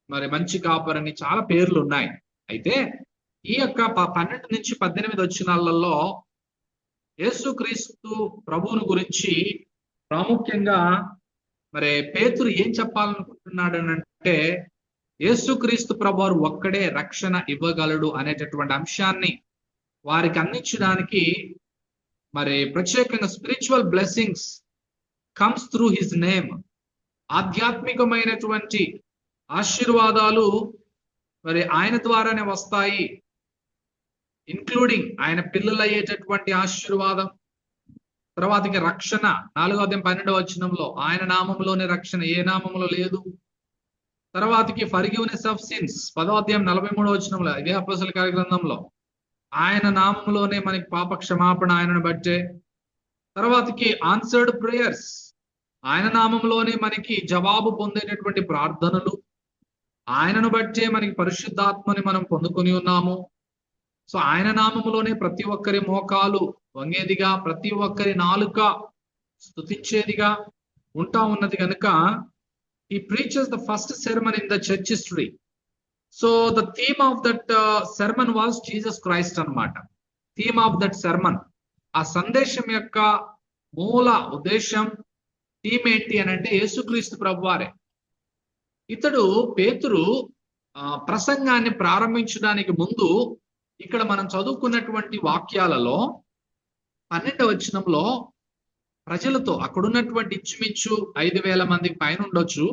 మరి మంచి కాపరని చాలా పేర్లు ఉన్నాయి. అయితే ఈ యొక్క 12 నుంచి 18 వచనాలలో యేసుక్రీస్తు ప్రభువుని గురించి ప్రాముఖ్యంగా మరి పేతురు ఏం చెప్పాలనుకుంటున్నాడు అంటే, యేసుక్రీస్తు ప్రభువారు ఒక్కడే రక్షణ ఇవ్వగలడు అనేటటువంటి అంశాన్ని వారికి అందించడానికి, మరి ప్రత్యేకంగా spiritual blessings comes through his name, ఆధ్యాత్మికమైనటువంటి ఆశీర్వాదాలు మరి ఆయన ద్వారానే వస్తాయి, ఇన్క్లూడింగ్ ఆయన పిల్లలు అయ్యేటటువంటి ఆశీర్వాదం, తర్వాతకి రక్షణ 4వ వచనంలో ఆయన నామంలోనే రక్షణ, ఏ నామంలో లేదు. తర్వాతకి ఫర్గివ్నెస్ ఆఫ్ సిన్స్ 43వ వచనంలో, ఇదే అపోస్తల కార్యగ్రంథంలో, ఆయన నామంలోనే మనకి పాప క్షమాపణ ఆయనను బట్టే. తర్వాతకి ఆన్సర్డ్ ప్రేయర్స్, ఆయన నామంలోనే మనకి జవాబు పొందేటటువంటి ప్రార్థనలు, ఆయనను బట్టే మనకి పరిశుద్ధాత్మని మనం పొందుకొని ఉన్నాము. ఆయన నామంలోనే ప్రతి ఒక్కరి మోకాలు వంగేదిగా, ప్రతి ఒక్కరి నాలుక స్తుతించేదిగా ఉంటా ఉన్నది కనుక he preaches the first sermon in the church history. The theme of that sermon was Jesus Christ అన్నమాట. థీమ్ ఆఫ్ దట్ sermon, ఆ సందేశం యొక్క మూల ఉద్దేశం, థీమ్ ఏంటి అని అంటే యేసుక్రీస్తు ప్రభువారే. ఇతడు పేతురు ప్రసంగాన్ని ప్రారంభించడానికి ముందు ఇక్కడ మనం చదువుకున్నటువంటి వాక్యాలలో 12వ వచనంలో ప్రజలతో, అక్కడున్నటువంటి ఇంచుమించు 5,000 మందికి పైన ఉండొచ్చు,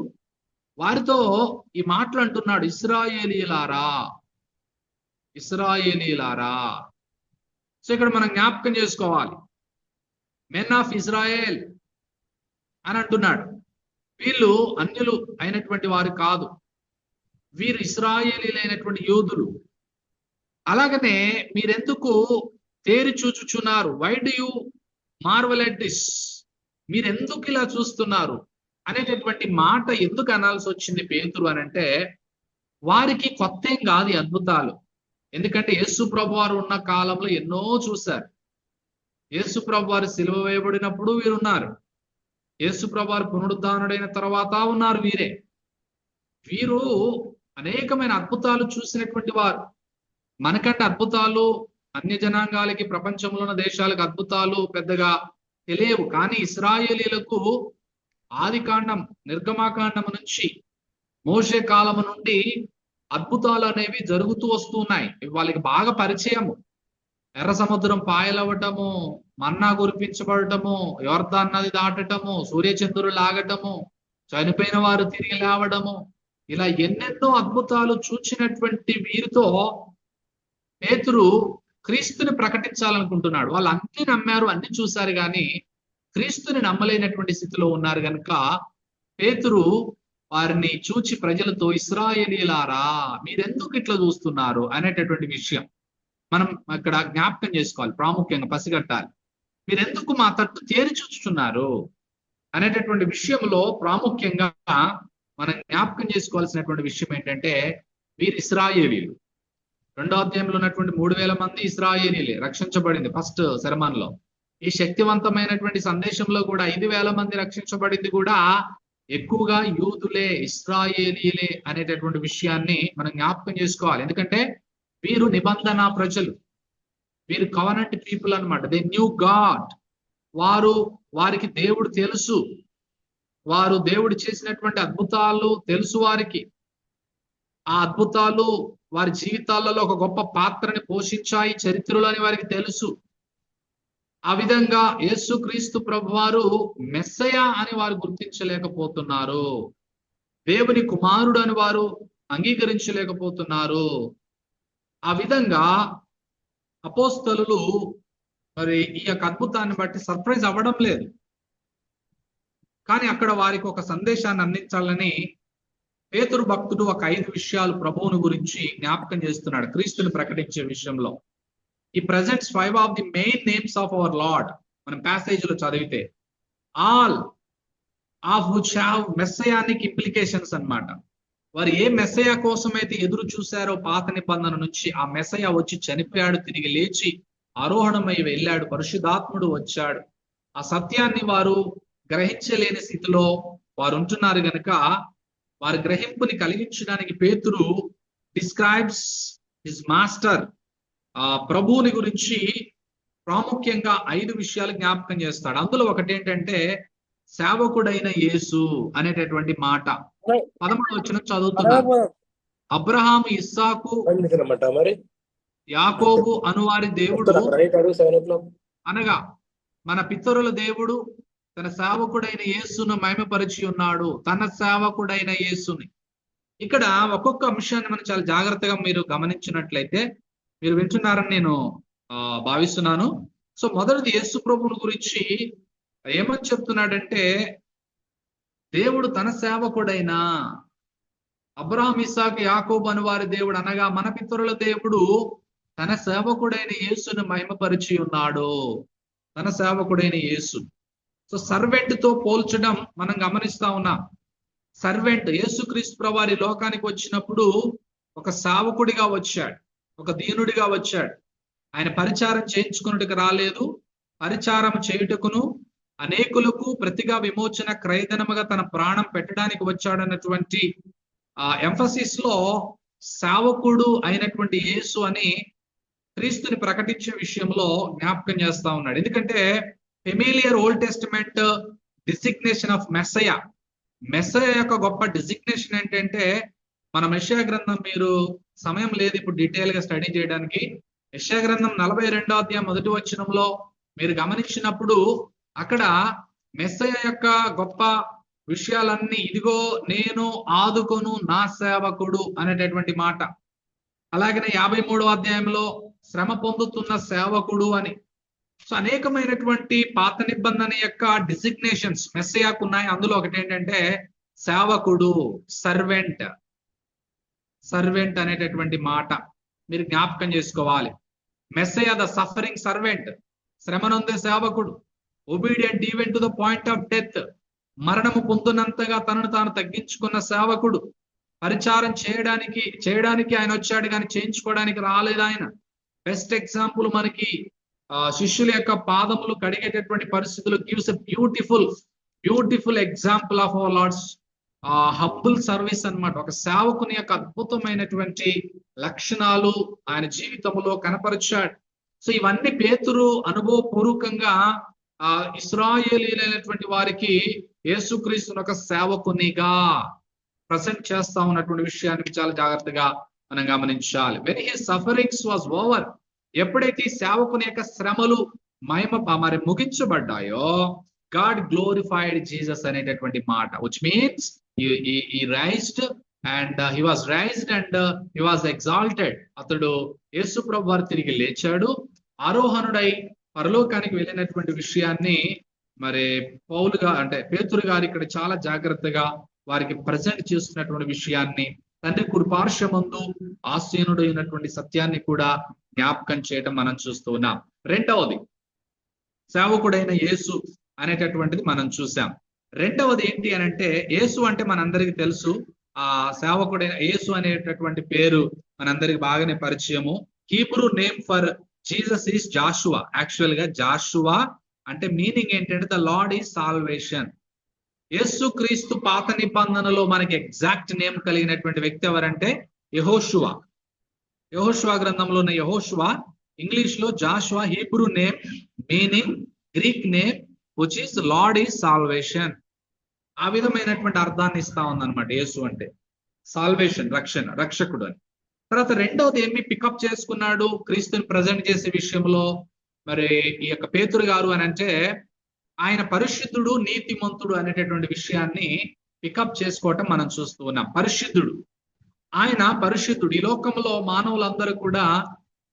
వారితో ఈ మాటలు అంటున్నాడు, ఇశ్రాయేలీయులారా, ఇశ్రాయేలీయులారా. ఇక్కడ మనం జ్ఞాపకం చేసుకోవాలి, మెన్ ఆఫ్ ఇజ్రాయేల్ అని అంటున్నాడు. వీళ్ళు అన్యులు అయినటువంటి వారు కాదు, వీరు ఇశ్రాయేలీలైనటువంటి యోధులు. అలాగనే మీరెందుకు తేరి చూచుచున్నారు, why do you marvel at this, మీరెందుకు ఇలా చూస్తున్నారు అనేటటువంటి మాట ఎందుకు అనాల్సి వచ్చింది పేతురు అని అంటే, వారికి కొత్త ఏం కాదు ఈ అద్భుతాలు. ఎందుకంటే యేసు ప్రభు వారు ఉన్న కాలంలో ఎన్నో చూశారు. యేసు ప్రభు వారు సిలువ వేయబడినప్పుడు వీరున్నారు, యేసు ప్రభు వారు పునరుద్ధానుడైన తర్వాత ఉన్నారు వీరే. వీరు అనేకమైన అద్భుతాలు చూసినటువంటి వారు. మనకంటే అద్భుతాలు అన్య జనాంగాలకి, ప్రపంచంలో ఉన్న దేశాలకు అద్భుతాలు పెద్దగా తెలియవు. కానీ ఇశ్రాయేలీలకు ఆదికాండం, నిర్గమాకాండం నుంచి మోషే కాలము నుండి అద్భుతాలు అనేవి జరుగుతూ వస్తున్నాయి. వాళ్ళకి బాగా పరిచయము. ఎర్ర సముద్రం పాయలవ్వటము, మన్నా కురిపించబడటము, యోర్దాన్ నది దాటటము, సూర్యచంద్రులు లాగటము, చనిపోయిన వారు తిరిగి లేవడము, ఇలా ఎన్నెన్నో అద్భుతాలు చూచినటువంటి వీరితో పేతురు క్రీస్తుని ప్రకటించాలనుకుంటున్నాడు. వాళ్ళు అన్ని నమ్మారు, అన్ని చూశారు, కానీ క్రీస్తుని నమ్మలేనటువంటి స్థితిలో ఉన్నారు కనుక పేతురు వారిని చూచి ప్రజలతో, ఇశ్రాయేలీయులారా మీరెందుకు ఇట్లా చూస్తున్నారు అనేటటువంటి విషయం మనం ఇక్కడ జ్ఞాపకం చేసుకోవాలి, ప్రాముఖ్యంగా పసిగట్టాలి. మీరెందుకు మా తట్టు తేరి చూస్తున్నారు అనేటటువంటి విషయంలో ప్రాముఖ్యంగా మనం జ్ఞాపకం చేసుకోవాల్సినటువంటి విషయం ఏంటంటే, వీరు ఇశ్రాయేలీయులు. 2వ అధ్యాయంలో ఉన్నటువంటి 3000 మంది ఇశ్రాయేలీలే రక్షించబడింది ఫస్ట్ శరమాన్లో. ఈ శక్తివంతమైనటువంటి సందేశంలో కూడా 5000 మంది రక్షించబడింది కూడా ఎక్కువగా యూదులే, ఇశ్రాయేలీలే అనేటటువంటి విషయాన్ని మనం జ్ఞాపకం చేసుకోవాలి. ఎందుకంటే వీరు నిబంధన ప్రజలు, వీరు కవనెంట్ పీపుల్ అన్నమాట. They knew God. వారికి దేవుడు తెలుసు, వారు దేవుడు చేసినటువంటి అద్భుతాలు తెలుసు వారికి. ఆ అద్భుతాలు వారి జీవితాలలో ఒక గొప్ప పాత్రని పోషించాయి చరిత్రలో అని వారికి తెలుసు. ఆ విధంగా యేసుక్రీస్తు ప్రభువారు మెస్సయా అని వారు గుర్తించలేకపోతున్నారు, దేవుని కుమారుడు అని వారు అంగీకరించలేకపోతున్నారు. ఆ విధంగా అపోస్తలులు మరి ఈ యొక్క అద్భుతాన్ని బట్టి సర్ప్రైజ్ అవ్వడం లేదు, కానీ అక్కడ వారికి ఒక సందేశాన్ని అందించాలని పేతురు భక్తుడు ఒక 5 విషయాలు ప్రభువుని గురించి జ్ఞాపకం చేస్తున్నాడు క్రీస్తుని ప్రకటించే విషయంలో. ఈ presents 5 of the main names of our Lord. మనం ప్యాసేజ్ లో చదివితే all of which have messianic implications అన్నమాట. వారు ఏ మెస్సయ కోసం అయితే ఎదురు చూశారో పాత నిబంధన నుంచి, ఆ మెస్సయ వచ్చి చనిపోయాడు, తిరిగి లేచి ఆరోహణమై వెళ్ళాడు, పరిశుద్ధాత్ముడు వచ్చాడు. ఆ సత్యాన్ని వారు గ్రహించలేని స్థితిలో వారు ఉంటున్నారు గనుక వారి గ్రహింపుని కలిగించడానికి పేతురు డిస్క్రైబ్స్ హిస్ మాస్టర్, ఆ ప్రభువుని గురించి ప్రాముఖ్యంగా 5 విషయాలు జ్ఞాపకం చేస్తాడు. అందులో ఒకటి ఏంటంటే సేవకుడైన యేసు అనేటటువంటి మాట. 13వ వచనం చదువుతున్నాను. అబ్రహాము, ఇస్సాకు, యాకోబు అనువారి దేవుడు అనగా మన పితరుల దేవుడు తన సేవకుడైన యేసును మహిమపరిచి ఉన్నాడు. తన సేవకుడైన యేసుని. ఇక్కడ ఒక్కొక్క అంశాన్ని మనం చాలా జాగ్రత్తగా మీరు గమనించినట్లయితే మీరు వింటున్నారని నేను భావిస్తున్నాను. సో మొదటిది యేసు ప్రభువుని గురించి ఏమని చెప్తున్నాడంటే, దేవుడు తన సేవకుడైన అబ్రహాం, ఇస్సాకు, యాకోబు అని వారి దేవుడు అనగా మన పితరుల దేవుడు తన సేవకుడైన యేసును మహిమపరిచి ఉన్నాడు. తన సేవకుడైన యేసు. సో సర్వెంట్ తో పోల్చడం మనం గమనిస్తా ఉన్నాం. సర్వెంట్ యేసుక్రీస్తు ప్రభువారి లోకానికి వచ్చినప్పుడు ఒక సేవకుడిగా వచ్చాడు, ఒక దీనుడిగా వచ్చాడు. ఆయన పరిచారం చేయించుకున్నట్టుకు రాలేదు, పరిచారం చేయుటకును అనేకులకు ప్రతిగా విమోచన క్రయధనముగా తన ప్రాణం పెట్టడానికి వచ్చాడన్నటువంటి ఎంఫసిస్ లో సేవకుడు అయినటువంటి యేసు అని క్రీస్తుని ప్రకటించే విషయంలో జ్ఞాపకం చేస్తా ఉన్నాడు. ఎందుకంటే familiar old testament designation of Messiah, Messiah యొక్క గొప్ప డిసిగ్నేషన్ ఏంటంటే, మన యెషయా గ్రంథం, మీరు సమయం లేదు ఇప్పుడు డీటెయిల్ గా స్టడీ చేయడానికి, యెషయా గ్రంథం 42వ అధ్యాయం 1వ వచనంలో మీరు గమనించినప్పుడు అక్కడ మెస్సయ యొక్క గొప్ప విషయాలన్నీ, ఇదిగో నేను ఆదుకొను నా సేవకుడు అనేటటువంటి మాట. అలాగనే 53వ అధ్యాయంలో శ్రమ పొందుతున్న సేవకుడు అని. సో అనేకమైనటువంటి పాత నిబంధన యొక్క డిసిగ్నేషన్స్ మెస్సయాకు ఉన్నాయి. అందులో ఒకటి ఏంటంటే సేవకుడు, సర్వెంట్. సర్వెంట్ అనేటటువంటి మాట మీరు జ్ఞాపకం చేసుకోవాలి. మెస్సయా ద సఫరింగ్ సర్వెంట్, శ్రమనొందే సేవకుడు. Obedient even to the point of death, మరణము పొందునంతగా తనను తాను తగ్గించుకున్న సేవకుడు. పరిచారం చేయడానికి ఆయన వచ్చాడు కానీ చేయించుకోవడానికి రాలేదు ఆయన. బెస్ట్ ఎగ్జాంపుల్ మనకి శిష్యుల యొక్క పాదములు కడిగేటటువంటి పరిస్థితులు gives a beautiful example of our Lord's humble service అన్నమాట. ఒక సేవకుని యొక్క అద్భుతమైనటువంటి లక్షణాలు ఆయన జీవితంలో కనపరిచాడు. సో ఇవన్నీ పేతురు అనుభవపూర్వకంగా ఇశ్రాయేలీలైనటువంటి వారికి యేసుక్రీస్తుని ఒక సేవకునిగా ప్రజెంట్ చేస్తా ఉన్నటువంటి విషయానికి చాలా జాగ్రత్తగా మనం గమనించాలి. When his sufferings was over, ఎప్పుడైతే ఈ సేవకుని యొక్క శ్రమలు మరి ముగించబడ్డాయో, గాడ్ గ్లోరిఫైడ్ జీసస్ అనేటటువంటి మాట, which means he raised and he was raised and he was exalted. అతడు యేసు ప్రభు వారు తిరిగి లేచాడు, ఆరోహణుడై పరలోకానికి వెళ్ళినటువంటి విషయాన్ని మరి పేతురు గారు ఇక్కడ చాలా జాగ్రత్తగా వారికి ప్రజెంట్ చేస్తున్నటువంటి విషయాన్ని, తండ్రి కుడి పార్శ్వమందు ఆసీనుడు అయినటువంటి సత్యాన్ని కూడా జ్ఞాపకం చేయటం మనం చూస్తూ ఉన్నాం. రెండవది సేవకుడైన యేసు అనేటటువంటిది మనం చూసాం. రెండవది ఏంటి అని అంటే, యేసు అంటే మనందరికీ తెలుసు, ఆ సేవకుడైన యేసు అనేటటువంటి పేరు మనందరికి బాగానే పరిచయము. Hebrew name for Jesus is Joshua. Actual గా జాషువా అంటే మీనింగ్ ఏంటంటే ద లార్డ్ ఈజ్ సాల్వేషన్. యేసు క్రీస్తు పాత నిబంధనలో మనకి ఎగ్జాక్ట్ నేమ్ కలిగినటువంటి వ్యక్తి ఎవరంటే యెహోషువా. యెహోషువా గ్రంథంలో ఉన్న యెహోషువా, ఇంగ్లీష్ లో Joshua, Hebrew name meaning Greek name which is Lord is salvation. ఆ విధమైనటువంటి అర్థాన్ని ఇస్తా ఉందన్నమాట యేసు అంటే సాల్వేషన్, రక్షకుడు అని. తర్వాత రెండవది ఏమి పికప్ చేసుకున్నాడు క్రీస్తుని ప్రజెంట్ చేసే విషయంలో మరి ఈ యొక్క పేతురు గారు అని అంటే, ఆయన పరిశుద్ధుడు, నీతిమంతుడు అనేటటువంటి విషయాన్ని పికప్ చేసుకోవటం మనం చూస్తూ ఉన్నాం. పరిశుద్ధుడు, ఆయన పరిశుద్ధుడు. ఈ లోకంలో మానవులందరూ కూడా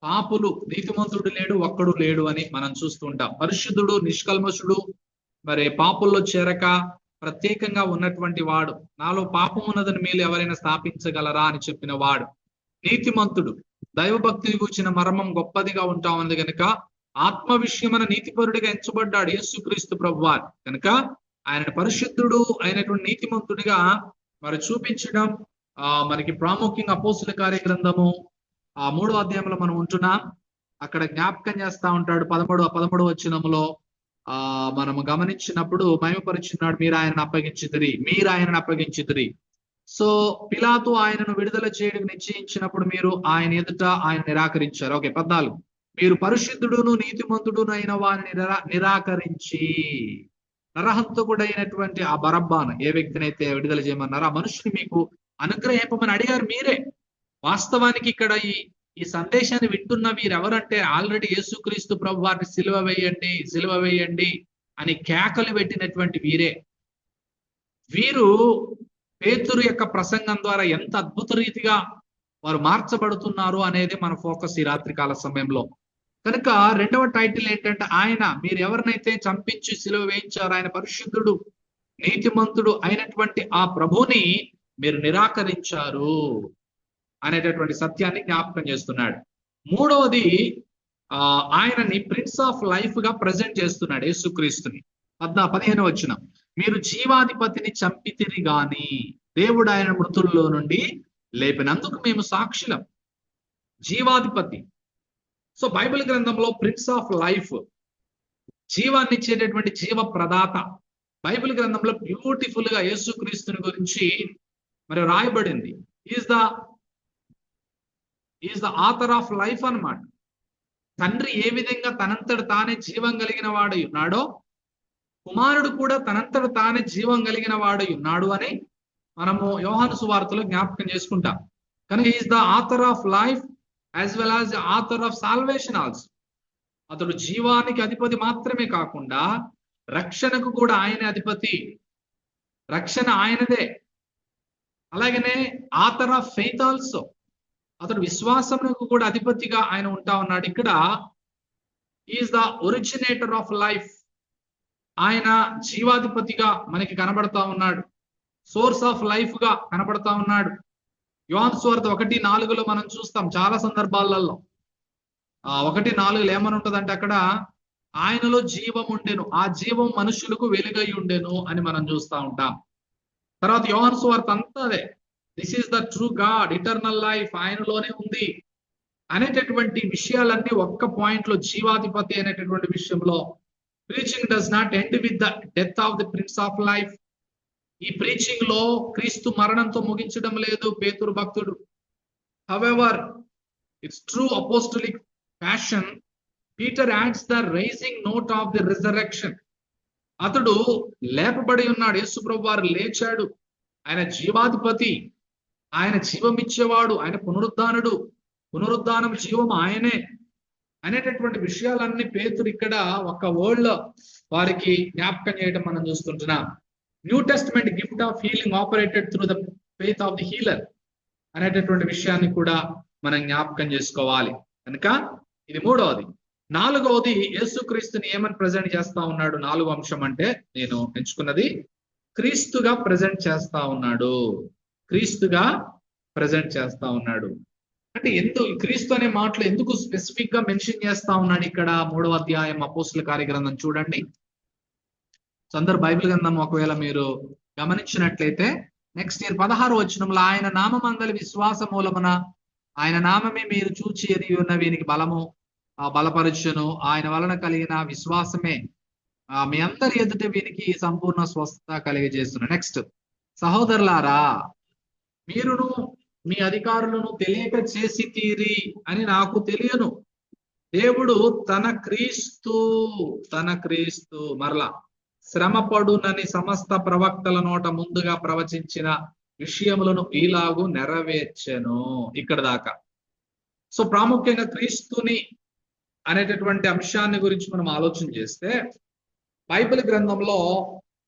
పాపులు, నీతిమంతుడు లేడు, ఒక్కడు లేడు అని మనం చూస్తూ ఉంటాం. పరిశుద్ధుడు, నిష్కల్మషుడు, మరి పాపుల్లో చేరక ప్రత్యేకంగా ఉన్నటువంటి వాడు, నాలో పాపం ఉన్నదని మీరు ఎవరైనా స్థాపించగలరా అని చెప్పిన వాడు. నీతిమంతుడు, దైవభక్తి కూర్చిన మర్మం గొప్పదిగా ఉంటా ఉంది కనుక ఆత్మ విషయమైన నీతిపరుడిగా ఎంచబడ్డాడు యేసుక్రీస్తు ప్రభువారు. కనుక ఆయన పరిశుద్ధుడు అయినటువంటి నీతిమంతుడిగా మరి చూపించడం మనకి ప్రాముఖ్యంగా అపోస్తుల కార్య గ్రంథము 3వ అధ్యాయంలో మనం ఉంటున్నాం. అక్కడ జ్ఞాపకం చేస్తా ఉంటాడు 13వ వచనంలో మనము గమనించినప్పుడు, మహిమపరుచున్నాడు, మీరు ఆయనను అప్పగించితిరి. సో పిలాతు ఆయనను విడుదల చేయడానికి నిశ్చయించినప్పుడు మీరు ఆయన ఎదుట ఆయన నిరాకరించారు. ఓకే, 14, మీరు పరిశుద్ధుడును నీతిమంతుడును అయిన వారిని నిరాకరించి నరహంతకుడైనటువంటి ఆ బరబ్బాను, ఏ వ్యక్తినైతే విడుదల చేయమన్నారో ఆ మనుషుని మీకు అనుగ్రహింపమని అడిగారు మీరే. వాస్తవానికి ఇక్కడ ఈ సందేశాన్ని వింటున్న వీరు ఎవరంటే, ఆల్రెడీ యేసుక్రీస్తు ప్రభు వారిని సిలువ వేయండి అని కేకలు పెట్టినటువంటి వీరే. వీరు పేతురు యొక్క ప్రసంగం ద్వారా ఎంత అద్భుత రీతిగా వారు మార్చబడుతున్నారు అనేది మన ఫోకస్ ఈ రాత్రికాల సమయంలో. కనుక రెండవ టైటిల్ ఏంటంటే, ఆయన మీరు ఎవరినైతే చంపించి సిలువ వేయించారో ఆయన పరిశుద్ధుడు, నీతిమంతుడు అయినటువంటి ఆ ప్రభుని మీరు నిరాకరించారు అనేటటువంటి సత్యాన్ని జ్ఞాపకం చేస్తున్నాడు. మూడవది, ఆయనని ప్రిన్స్ ఆఫ్ లైఫ్ గా ప్రజెంట్ చేస్తున్నాడు యేసుక్రీస్తుని. 15వ వచనం, మీరు జీవాధిపతిని చంపితిరి గాని దేవుడు ఆయన మృతుల్లో నుండి లేపినందుకు మేము సాక్షులం. జీవాధిపతి. సో బైబిల్ గ్రంథంలో ప్రిన్స్ ఆఫ్ లైఫ్, జీవాన్ని ఇచ్చేటటువంటి జీవ ప్రదాత, బైబిల్ గ్రంథంలో బ్యూటిఫుల్ గా యేసుక్రీస్తుని గురించి మరి రాయబడింది. Is the author of life అన్నమాట. తండ్రి ఏ విధంగా తనంతట తానే జీవం కలిగిన వాడై ఉన్నాడో, కుమారుడు కూడా తనంతట తానే జీవం కలిగిన వాడై ఉన్నాడు అని మనము యోహాను సువార్తలో జ్ఞాపకం చేసుకుంటాం. కనుక is the author of life as well as the author of salvation also. అతడు జీవానికి అధిపతి మాత్రమే కాకుండా రక్షణకు కూడా ఆయనే అధిపతి, రక్షణ ఆయనదే. అలాగనే ఆథర్ ఆఫ్ ఫెయిత్ ఆల్సో, అతడు విశ్వాసమునకు కూడా అధిపతిగా ఆయన ఉంటా ఉన్నాడు. ఇక్కడ is the originator of life, ఆయన జీవాధిపతిగా మనకి కనబడతా ఉన్నాడు, సోర్స్ ఆఫ్ లైఫ్ గా కనబడతా ఉన్నాడు. యోహాను సువార్త 1:4 మనం చూస్తాం చాలా సందర్భాలలో. 1:4 ఏమని ఉంటదంటే, అక్కడ ఆయనలో జీవం ఉండెను, ఆ జీవం మనుషులకు వెలుగై ఉండెను అని మనం చూస్తూ ఉంటాం. తర్వాత యోహాను సువార్త అంతా అదే, this is the true God, eternal life ఆయనలోనే ఉంది అనేటటువంటి విషయాలన్నీ ఒక్క పాయింట్ లో, జీవాధిపతి అనేటటువంటి విషయంలో. Preaching does not end with the death of the prince of life. ఈ ప్రీచింగ్ లో క్రీస్తు మరణంతో ముగించడం లేదు పేతురు భక్తుడు. However it's true apostolic passion, Peter adds the rising note of the resurrection. అతడు లేపబడి ఉన్నాడు, యేసు ప్రభు వారు లేచాడు, ఆయన జీవాధిపతి, ఆయన జీవం ఇచ్చేవాడు, ఆయన పునరుద్ధానుడు, పునరుద్ధానం జీవం ఆయనే. అనేటటువంటి విషయాలన్నీ పేతురు ఇక్కడ ఒక వర్డ్ లో వారికి జ్ఞాపకం చేయడం మనం చూస్తుంటున్నాం. New Testament gift of healing operated through the faith of the healer అనేటటువంటి విషయాన్ని కూడా మనం జ్ఞాపకం చేసుకోవాలి. కనుక ఇది మూడవది. నాలుగవది, యేసుక్రీస్తుని ఏమని ప్రజెంట్ చేస్తా ఉన్నాడు? నాలుగో అంశం అంటే నేను ఎంచుకున్నది క్రీస్తుగా ప్రజెంట్ చేస్తా ఉన్నాడు. క్రీస్తుగా ప్రజెంట్ చేస్తా ఉన్నాడు అంటే ఎందుకు క్రీస్తు అనే మాటలు ఎందుకు స్పెసిఫిక్ గా మెన్షన్ చేస్తా ఉన్నాడు ఇక్కడ? 3వ అధ్యాయం అపోస్తుల కార్యగ్రంథం చూడండి. అందరు బైబిల్ గ్రంథం ఒకవేళ మీరు గమనించినట్లయితే నెక్స్ట్ ఇయర్ 16వ వచనంలో, ఆయన నామమందలి విశ్వాస మూలమున ఆయన నామమే మీరు చూచి ఎరిగి ఉన్న వీనికి బలము బలపరచును, ఆయన వలన కలిగిన విశ్వాసమే మీ అందరి ఎదుట వీనికి సంపూర్ణ స్వస్థత కలిగజేస్తున్నారు. నెక్స్ట్, సహోదరులారా మీరును మీ అధికారులను తెలియక చేసి తీరి అని నాకు తెలియను. దేవుడు తన క్రీస్తు మరలా శ్రమపడునని సమస్త ప్రవక్తల నోట ముందుగా ప్రవచించిన విషయములను ఈలాగు నెరవేర్చెను. ఇక్కడ దాకా. సో ప్రాముఖ్యంగా క్రీస్తుని అనేటటువంటి అంశాన్ని గురించి మనం ఆలోచన చేస్తే, బైబిల్ గ్రంథంలో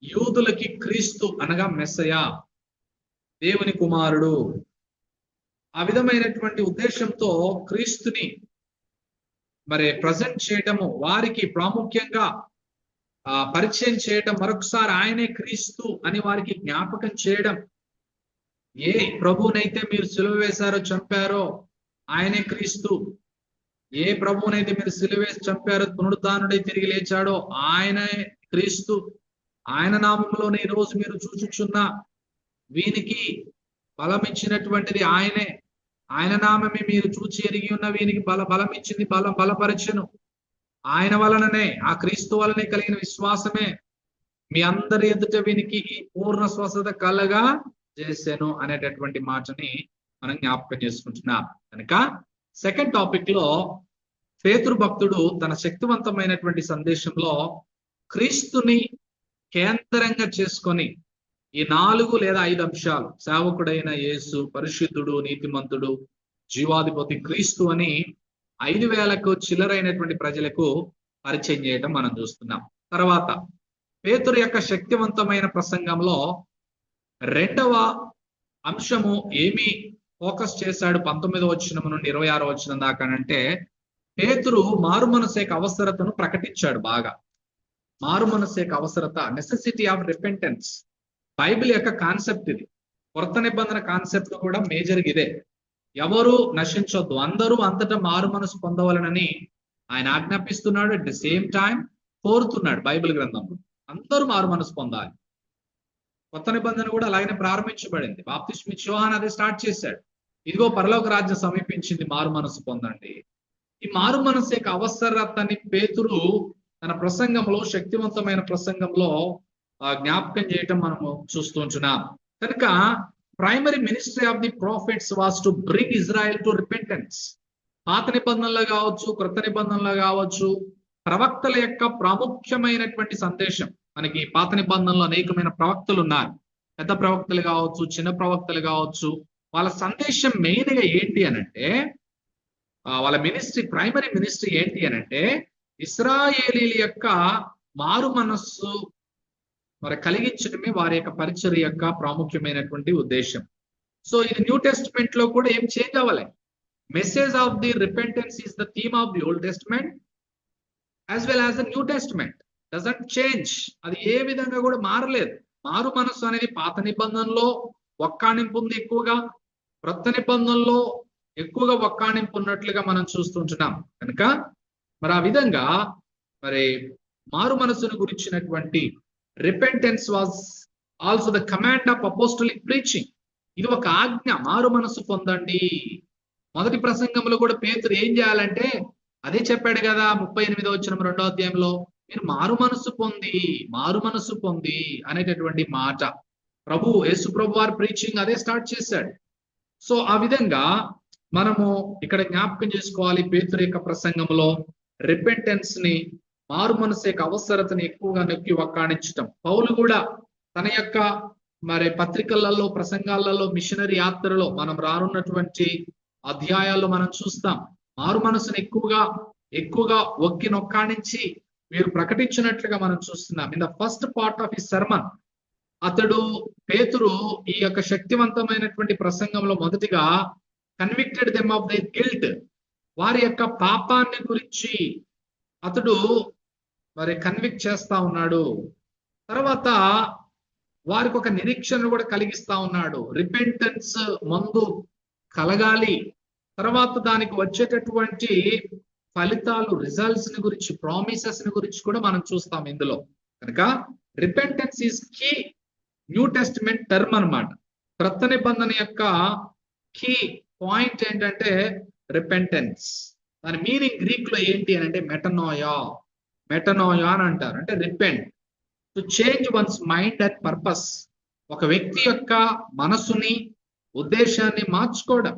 యూదులకి క్రీస్తు అనగా మెస్సయా, దేవుని కుమారుడు, ఆ విధమైనటువంటి ఉద్దేశంతో క్రీస్తుని మరి ప్రజెంట్ చేయటము, వారికి ప్రాముఖ్యంగా పరిచయం చేయటం, మరొకసారి ఆయనే క్రీస్తు అని వారికి జ్ఞాపకం చేయడం. ఏ ప్రభువునైతే మీరు సిలువ వేశారో చంపారో ఆయనే క్రీస్తు, ఏ ప్రభువునైతే మీరు సిలువ వేసి చంపారో పునరుద్ధానుడై తిరిగి లేచాడో ఆయనే క్రీస్తు, ఆయన నామంలోనే ఈ రోజు మీరు చూచుచున్న వీనికి బలం ఇచ్చినటువంటిది ఆయనే, ఆయన నామమే మీరు చూచి ఎరిగి ఉన్న వీనికి బలం ఇచ్చింది, బలపరచను. ఆయన వలననే, ఆ క్రీస్తు వలనే కలిగిన విశ్వాసమే మీ అందరి ఎదుట వీనికి ఈ పూర్ణ స్వస్థత కలగా చేశాను అనేటటువంటి మాటని మనం జ్ఞాపకం చేసుకుంటున్నాం. కనుక సెకండ్ టాపిక్ లో పేతురు భక్తుడు తన శక్తివంతమైనటువంటి సందేశంలో క్రీస్తుని కేంద్రంగా చేసుకొని ఈ 4 లేదా 5 అంశాలు, సేవకుడైన యేసు, పరిశుద్ధుడు, నీతిమంతుడు, జీవాధిపతి క్రీస్తు అని 5,000కు చిల్లరైనటువంటి ప్రజలకు పరిచయం చేయడం మనం చూస్తున్నాం. తర్వాత పేతురు యొక్క శక్తివంతమైన ప్రసంగంలో 2వ అంశము ఏమి ఫోకస్ చేశాడు 19వ వచనం నుండి 26వ వచనం దాకానంటే, పేతురు మారు మనసు యొక్క అవసరతను ప్రకటించాడు. బాగా మారు మనసు యొక్క అవసరత, నెసెసిటీ ఆఫ్ రిపెంటెన్స్, బైబిల్ యొక్క కాన్సెప్ట్ ఇది. కొత్త నిబంధన కాన్సెప్ట్ కూడా మేజర్ ఇదే. ఎవరు నశించొద్దు, అందరూ అంతటా మారు మనసు పొందవలనని ఆయన ఆజ్ఞాపిస్తున్నాడు. అట్ ది సేమ్ టైం కోరుతున్నాడు బైబిల్ గ్రంథంలో అందరూ మారు మనసు పొందాలి. కొత్త నిబంధన కూడా అలాగనే ప్రారంభించబడింది. బాప్తిస్మ యోహాను అదే స్టార్ట్ చేశాడు. ఇదిగో పరలోక రాజ్యం సమీపించింది, మారు మనసు పొందండి. ఈ మారు మనసు యొక్క అవసరతని పేతురు తన ప్రసంగంలో, శక్తివంతమైన ప్రసంగంలో జ్ఞాపకం చేయటం మనము చూస్తుంటున్నాం. కనుక primary ministry of the profits was to bring Israel to repentance. పాత నిబంధనలో కావచ్చు, క్రొత్త నిబంధనలో కావచ్చు, ప్రవక్తల యొక్క ప్రాముఖ్యమైనటువంటి సందేశం. మనకి పాత నిబంధనలో అనేకమైన ప్రవక్తలు ఉన్నారు. పెద్ద ప్రవక్తలు కావచ్చు, చిన్న ప్రవక్తలు కావచ్చు. వాళ్ళ సందేశం మెయిన్ గా ఏంటి అనంటే, వాళ్ళ మినిస్ట్రీ, ప్రైమరీ మినిస్ట్రీ ఏంటి అనంటే, ఇశ్రాయేలీల యొక్క మారు మనస్సు మరి కలిగించడమే వారి యొక్క పరిచర్య యొక్క ప్రాముఖ్యమైనటువంటి ఉద్దేశం. సో ఇది న్యూ టెస్ట్మెంట్ లో కూడా ఏం చేంజ్ అవ్వాలి. Message of the repentance is the theme of the old testament as well as the new testament. Doesn't change. అది ఏ విధంగా కూడా మారలేదు. మారు మనస్సు అనేది పాత నిబంధనలో ఒక్కాణింపు ఉంది ఎక్కువగా, క్రొత్త నిబంధనలో ఎక్కువగా ఒక్కాణింపు ఉన్నట్లుగా మనం చూస్తుంటున్నాం. కనుక మరి ఆ విధంగా మరి మారు మనస్సును గురించినటువంటి repentance was also the command of apostolic preaching. ఇది ఒక ఆజ్ఞ, మారు మనస్సు పొందండి. మొదటి ప్రసంగంలో కూడా పేతురు ఏం చేయాలంటే అదే చెప్పాడు కదా, 38వ వచనం 2వ అధ్యాయంలో, మీరు మారు మనస్సు పొంది అనేటటువంటి మాట ప్రభు యేసు ప్రభు వారి ప్రీచింగ్ అదే స్టార్ట్ చేశాడు. సో ఆ విధంగా మనము ఇక్కడ జ్ఞాపకం చేసుకోవాలి. పేతురు యొక్క ప్రసంగంలో రిపెంటెన్స్ ని, మారు మనసు యొక్క అవసరతని ఎక్కువగా నొక్కి వక్కాణించటం. పౌలు కూడా తన యొక్క మరి పత్రికలలో, ప్రసంగాలలో, మిషనరీ యాత్రలో మనం రానున్నటువంటి అధ్యాయాల్లో మనం చూస్తాం. మారు మనసును ఎక్కువగా ఎక్కువగా ఒక్కి నొక్కాణించి వీరు ప్రకటించినట్లుగా మనం చూస్తున్నాం. In the first part of his sermon పేతురు ఈ యొక్క శక్తివంతమైనటువంటి ప్రసంగంలో మొదటిగా convicted them of their guilt, వారి యొక్క పాపాన్ని గురించి అతడు మరి కన్విక్ట్ చేస్తా ఉన్నాడు. తర్వాత వారికి ఒక నిరీక్షణ కూడా కలిగిస్తా ఉన్నాడు. రిపెంటెన్స్ ముందు కలగాలి, తర్వాత దానికి వచ్చేటటువంటి ఫలితాలు, రిజల్ట్స్ ని గురించి, ప్రామిసెస్ ని గురించి కూడా మనం చూస్తాం ఇందులో. కనుక repentance is key New Testament term అన్నమాట. క్రొత్త నిబంధన యొక్క కీ పాయింట్ ఏంటంటే రిపెంటెన్స్. దాని మీనింగ్ గ్రీక్ లో ఏంటి అని అంటే మెటనోయా అని అంటారు. అంటే repent, to change one's mind and purpose. ఒక వ్యక్తి యొక్క మనసుని, ఉద్దేశాన్ని మార్చుకోవడం,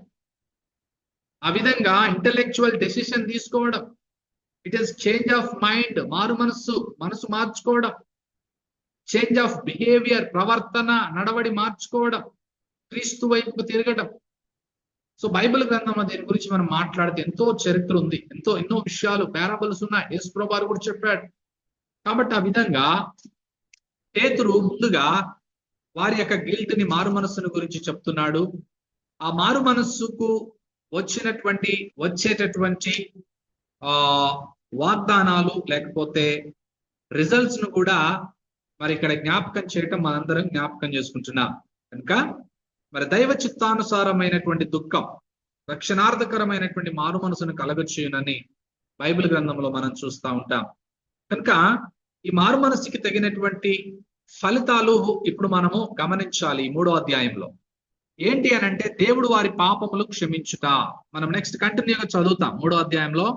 ఆ విధంగా ఇంటెలెక్చువల్ డెసిషన్ తీసుకోవడం. It is change of mind, మనసు మార్చుకోవడం. చేంజ్ ఆఫ్ బిహేవియర్, ప్రవర్తన, నడవడి మార్చుకోవడం, క్రీస్తు వైపుకు తిరగడం. సో బైబిల్ గ్రంథంలో దీని గురించి మనం మాట్లాడితే ఎంతో చరిత్ర ఉంది, ఎన్నో విషయాలు, పారాబుల్స్ ఉన్నాయి. యేసు ప్రభువు కూడా చెప్పాడు. కాబట్టి ఆ విధంగా పేతురు ముందుగా వారి యొక్క గిల్ట్ ని, మారు మనస్సును గురించి చెప్తున్నాడు. ఆ మారు మనస్సుకు వచ్చేటటువంటి వాగ్దానాలు లేకపోతే రిజల్ట్స్ ను కూడా మరి ఇక్కడ జ్ఞాపకం చేయటం మనందరం జ్ఞాపకం చేసుకుంటున్నాం. కనుక మరి దైవ చిత్తానుసారమైనటువంటి దుఃఖం రక్షణార్థకరమైనటువంటి మారు మనసును కలగచేయునని బైబిల్ గ్రంథంలో మనం చూస్తూ ఉంటాం. కనుక ఈ మారు మనసుకి తగినటువంటి ఫలితాలు ఇప్పుడు మనము గమనించాలి. 3వ అధ్యాయంలో ఏంటి అని అంటే దేవుడు వారి పాపములు క్షమించుట. మనం నెక్స్ట్ కంటిన్యూగా చదువుతాం. 3వ అధ్యాయంలో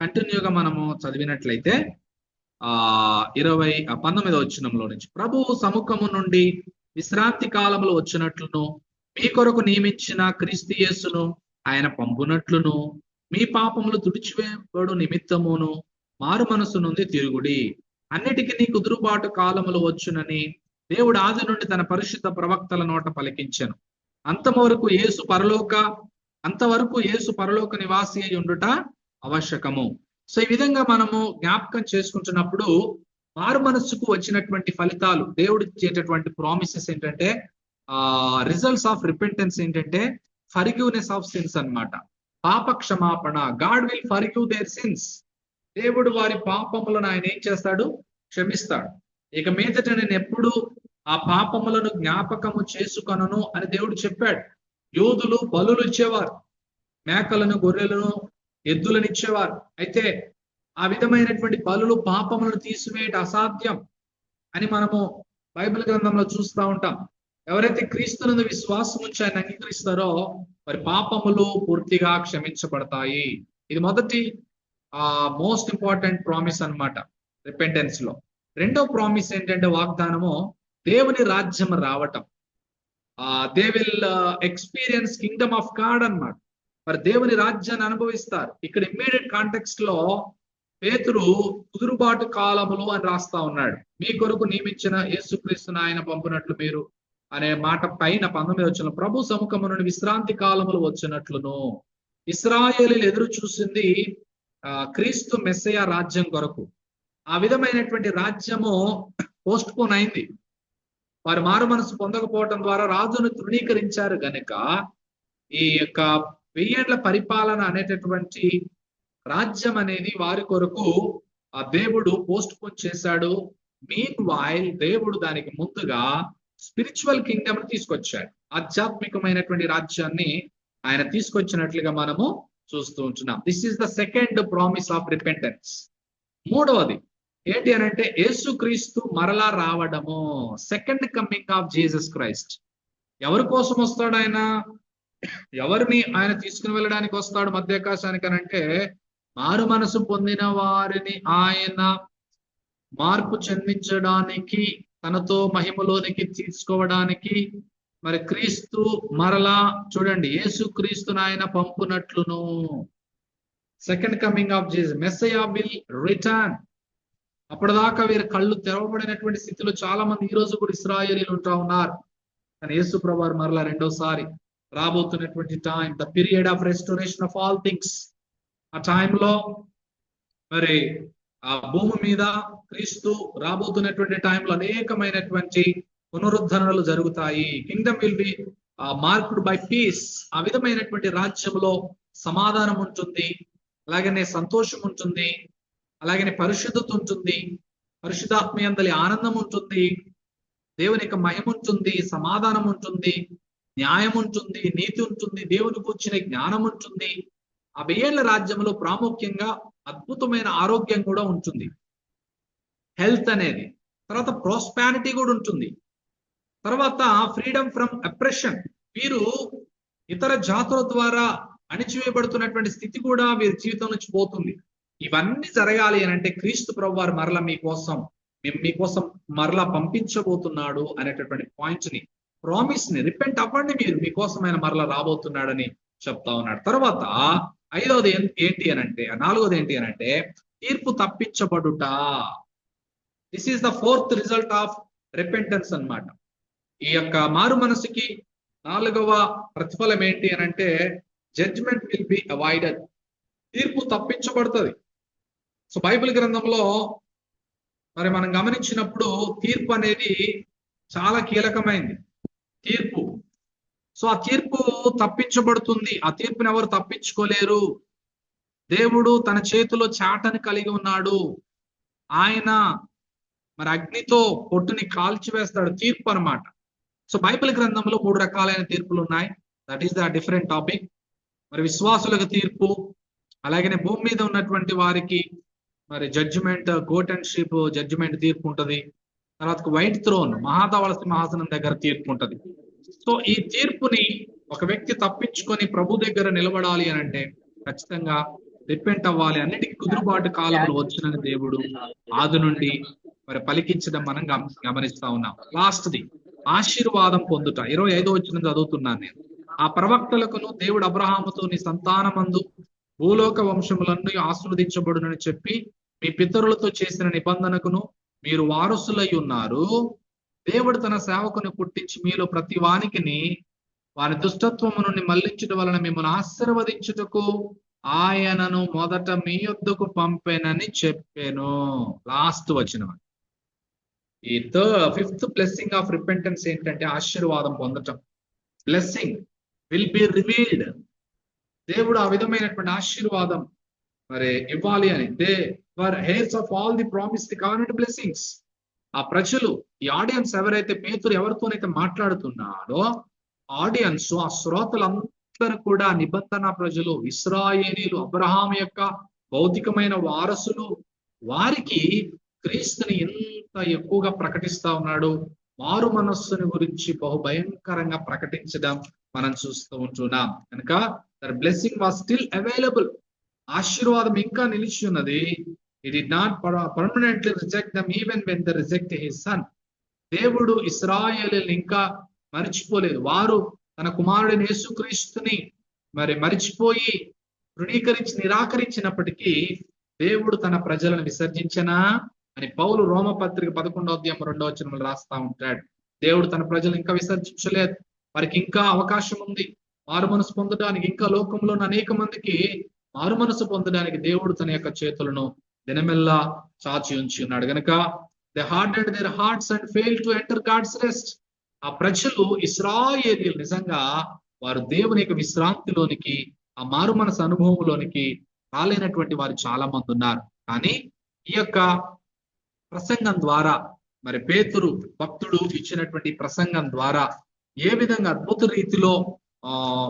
కంటిన్యూగా మనము చదివినట్లయితే 19వ వచనంలో నుంచి, ప్రభువు సముఖము నుండి విశ్రాంతి కాలంలో వచ్చినట్లును మీ కొరకు నియమించిన క్రీస్తు యేసును ఆయన పంపునట్లును మీ పాపములు తుడిచివేయబడు నిమిత్తమును మారు మనసు నుండి తిరుగుడి. అన్నిటికీ నీ కుదురుబాటు కాలములు వచ్చునని దేవుడు ఆది నుండి తన పరిశుద్ధ ప్రవక్తల నోట పలికించెను. అంతవరకు యేసు పరలోక నివాసి అయి ఉండుట ఆవశ్యకము. సో ఈ విధంగా మనము జ్ఞాపకం చేసుకుంటున్నప్పుడు మారు మనస్సుకు వచ్చినటువంటి ఫలితాలు, దేవుడు ఇచ్చేటటువంటి ప్రామిసెస్ ఏంటంటే, రిజల్ట్స్ ఆఫ్ రిపెంటెన్స్ ఏంటంటే ఫర్గివ్నెస్ ఆఫ్ సిన్స్ అన్నమాట. పాప క్షమాపణ. God will forgive their sins. దేవుడు వారి పాపములను ఆయన ఏం చేస్తాడు? క్షమిస్తాడు. ఇక మీదట నేను ఎప్పుడు ఆ పాపములను జ్ఞాపకము చేసుకొనను అని దేవుడు చెప్పాడు. యూదులు బలులు ఇచ్చేవారు, మేకలను, గొర్రెలను, ఎద్దులను ఇచ్చేవారు. అయితే ఆ విధమైనటువంటి బలులు పాపములను తీసివేయడం అసాధ్యం అని మనము బైబిల్ గ్రంథంలో చూస్తూ ఉంటాం. ఎవరైతే క్రీస్తునందు విశ్వాసం ఉంచి ఆయన అంగీకరిస్తారో వారి పాపములు పూర్తిగా క్షమించబడతాయి. ఇది మొదటి మోస్ట్ ఇంపార్టెంట్ ప్రామిస్ అన్నమాట రిపెంటెన్స్ లో. రెండో ప్రామిస్ ఏంటంటే వాగ్దానము, దేవుని రాజ్యం రావటం. They will experience Kingdom of God అన్నమాట. మరి దేవుని రాజ్యాన్ని అనుభవిస్తారు. ఇక్కడ ఇమ్మీడియట్ కాంటెక్స్ట్ లో పేతురు కుదురుబాటు కాలములు అని రాస్తా ఉన్నాడు. మీ కొరకు నియమించిన యేసుక్రీస్తును ఆయన పంపినట్లు మీరు అనే మాట పైన 19వ వచనంలో ప్రభు సముఖము నుండి విశ్రాంతి కాలములు వచ్చినట్లును. ఇశ్రాయేలీలు ఎదురు చూసింది క్రీస్తు మెస్సయ రాజ్యం కొరకు. ఆ విధమైనటువంటి రాజ్యము పోస్ట్ పోన్ అయింది. వారు మారు మనసు పొందకపోవటం ద్వారా రాజును తృణీకరించారు గనుక ఈ యొక్క 1000 ఏళ్ల పరిపాలన అనేటటువంటి రాజ్యం అనేది వారి కొరకు ఆ దేవుడు పోస్ట్ పోన్ చేశాడు. మీన్ వైల్ దేవుడు దానికి ముందుగా స్పిరిచువల్ కింగ్డమ్ తీసుకొచ్చాడు. ఆధ్యాత్మికమైనటువంటి రాజ్యాన్ని ఆయన తీసుకొచ్చినట్లుగా మనము చూస్తూ ఉంటున్నాం. This is the second promise of repentance. మూడవది ఏంటి అని అంటే యేసుక్రీస్తు మరలా రావడము. Second coming of Jesus Christ. ఎవరి కోసం వస్తాడు ఆయన? ఎవరిని ఆయన తీసుకుని వెళ్ళడానికి వస్తాడు మధ్యాకాశానికి అని అంటే, మారు మనసు పొందిన వారిని ఆయన మార్పు చెందించడానికి, తనతో మహిమలోనికి తీసుకోవడానికి మరి క్రీస్తు మరలా, చూడండి, యేసు క్రీస్తును ఆయన పంపునట్లును. Second coming of Jesus, Messiah will return. అప్పటిదాకా వీరి కళ్ళు తెరవబడినటువంటి స్థితిలో చాలా మంది ఈ రోజు కూడా ఇశ్రాయేలీలు ఉంటా ఉన్నారు. కానీ యేసు ప్రభువారు మరలా రెండోసారి రాబోతున్నటువంటి time, the period of restoration of all things. ఆ టైంలో మరి ఆ భూమి మీద క్రీస్తు రాబోతున్నటువంటి టైంలో అనేకమైనటువంటి పునరుద్ధరణలు జరుగుతాయి. Kingdom will be marked by peace. ఆ విధమైనటువంటి రాజ్యంలో సమాధానం ఉంటుంది, అలాగనే సంతోషం ఉంటుంది, అలాగనే పరిశుద్ధత ఉంటుంది, పరిశుద్ధాత్మయందలి ఆనందం ఉంటుంది, దేవుని యొక్క మహిమ ఉంటుంది, సమాధానం ఉంటుంది, న్యాయం ఉంటుంది, నీతి ఉంటుంది, దేవుని కూర్చిన జ్ఞానం ఉంటుంది. ఆ 1000 ఏళ్ల రాజ్యంలో ప్రాముఖ్యంగా అద్భుతమైన ఆరోగ్యం కూడా ఉంటుంది, హెల్త్ అనేది. తర్వాత ప్రాస్పారిటీ కూడా ఉంటుంది. తర్వాత ఫ్రీడమ్ ఫ్రమ్ అప్రెషన్. వీరు ఇతర జాతుల ద్వారా అణిచివేయబడుతున్నటువంటి స్థితి కూడా వీరి జీవితం నుంచి పోతుంది. ఇవన్నీ జరగాలి అని అంటే క్రీస్తు ప్రభువారు మరలా మీకోసం మరలా పంపించబోతున్నాడు అనేటటువంటి పాయింట్స్ ని, ప్రామిస్ ని, రిపెంట్ అవ్వండి మీరు, మీకోసం ఆయన మరలా రాబోతున్నాడని చెప్తా ఉన్నాడు. తర్వాత 5వది ఏంటి అని అంటే, 4వది ఏంటి అని అంటే తీర్పు తప్పించబడుట. This is the 4th result of repentance అన్నమాట. ఈ యొక్క మారు మనసుకి 4వ ప్రతిఫలం ఏంటి అని అంటే జడ్జ్మెంట్ విల్ బి అవాయిడెడ్. తీర్పు తప్పించబడుతుంది. సో బైబిల్ గ్రంథంలో మరి మనం గమనించినప్పుడు తీర్పు అనేది చాలా కీలకమైంది. తీర్పు. సో ఆ తీర్పు తప్పించబడుతుంది. ఆ తీర్పుని ఎవరు తప్పించుకోలేరు. దేవుడు తన చేతిలో చాటని కలిగి ఉన్నాడు. ఆయన మరి అగ్నితో పొట్టుని కాల్చివేస్తాడు. తీర్పు అన్నమాట. సో బైబిల్ గ్రంథంలో 3 రకాలైన తీర్పులు ఉన్నాయి. That is the different topic. మరి విశ్వాసులకు తీర్పు, అలాగనే భూమి మీద ఉన్నటువంటి వారికి మరి judgement, goat and sheep judgement తీర్పు ఉంటది. తర్వాత వైట్ థ్రోన్, మహాధవళ సింహాసనం దగ్గర తీర్పు ఉంటది. సో ఈ తీర్పుని ఒక వ్యక్తి తప్పించుకొని ప్రభు దగ్గర నిలబడాలి అని అంటే ఖచ్చితంగా రిపెంట్ అవ్వాలి. అన్నిటికీ కుదురుబాటు కాలములు వచ్చినని దేవుడు ఆది నుండి మరి పలికించడం మనం గమనిస్తా ఉన్నాం. లాస్ట్ది ఆశీర్వాదం పొందుట. 25వ వచనం చదువుతున్నాను నేను. ఆ ప్రవక్తలకును దేవుడు అబ్రహాముతో నీ సంతానమందు భూలోక వంశములన్నీ ఆశీర్వదించబడునని చెప్పి మీ పితరులతో చేసిన నిబంధనకును మీరు వారసులై ఉన్నారు. దేవుడు తన సేవకుని పుట్టించి మీలో ప్రతి వానికిని వారి దుష్టత్వము నుండి మళ్లించడం వలన మిమ్మల్ని ఆశీర్వదించుటకు ఆయనను మొదట మీ యొద్దకు పంపెనని చెప్పాను. లాస్ట్ వచనం. ఈ 5th బ్లెస్సింగ్ ఆఫ్ రిపెంటెన్స్ ఏంటంటే ఆశీర్వాదం పొందటం. Blessing will be revealed. దేవుడు ఆ విధమైనటువంటి ఆశీర్వాదం మరి ఇవ్వాలి అని. They were hairs of all the promised covenant blessings. ఆ ప్రజలు, ఈ ఆడియన్స్ ఎవరైతే పేతురు ఎవరితోనైతే మాట్లాడుతున్నాడో ఆడియన్స్, ఆ శ్రోతలందరూ కూడా నిబంధన ప్రజలు, ఇశ్రాయేలీలు, అబ్రహాం యొక్క భౌతికమైన వారసులు. వారికి క్రీస్తుని ఎంత ఎక్కువగా ప్రకటిస్తా ఉన్నాడు. మారు మనస్సుని గురించి బహుభయంకరంగా ప్రకటించడం మనం చూస్తూ ఉంటున్నాం. కనుక their blessing was still available. ఆశీర్వాదం ఇంకా నిలిచి ఉన్నది. He did not permanently reject them even when they rejected his son. దేవుడు ఇశ్రాయేలుని ఇంకా మరిచిపోలేదు. వారు తన కుమారుడిని యేసుక్రీస్తుని మరి మరిచిపోయి తృణీకరించి నిరాకరించినప్పటికీ దేవుడు తన ప్రజలను విసర్జించనా అని పౌలు రోమపత్రిక 11వ అధ్యాయం 2వ వచనంలో రాస్తా ఉంటాడు. దేవుడు తన ప్రజలు ఇంకా విసర్జించలేదు. వారికి ఇంకా అవకాశం ఉంది మారు మనసు పొందడానికి. ఇంకా లోకంలో అనేక మందికి మారు మనసు పొందడానికి దేవుడు తన యొక్క చేతులను దినమెల్లా చాచి ఉంచి ఉన్నాడు. గనక they hardened their hearts and fail to enter God's rest. ఆ ప్రజలు ఇశ్రాయేలీయులు నిజంగా వారు దేవుని యొక్క విశ్రాంతిలోనికి, ఆ మారు మనసు అనుభవంలోనికి రాలేనటువంటి వారు చాలా మంది ఉన్నారు. కానీ ఈ యొక్క ప్రసంగం ద్వారా మరి పేతురు భక్తుడు ఇచ్చినటువంటి ప్రసంగం ద్వారా ఏ విధంగా అద్భుత రీతిలో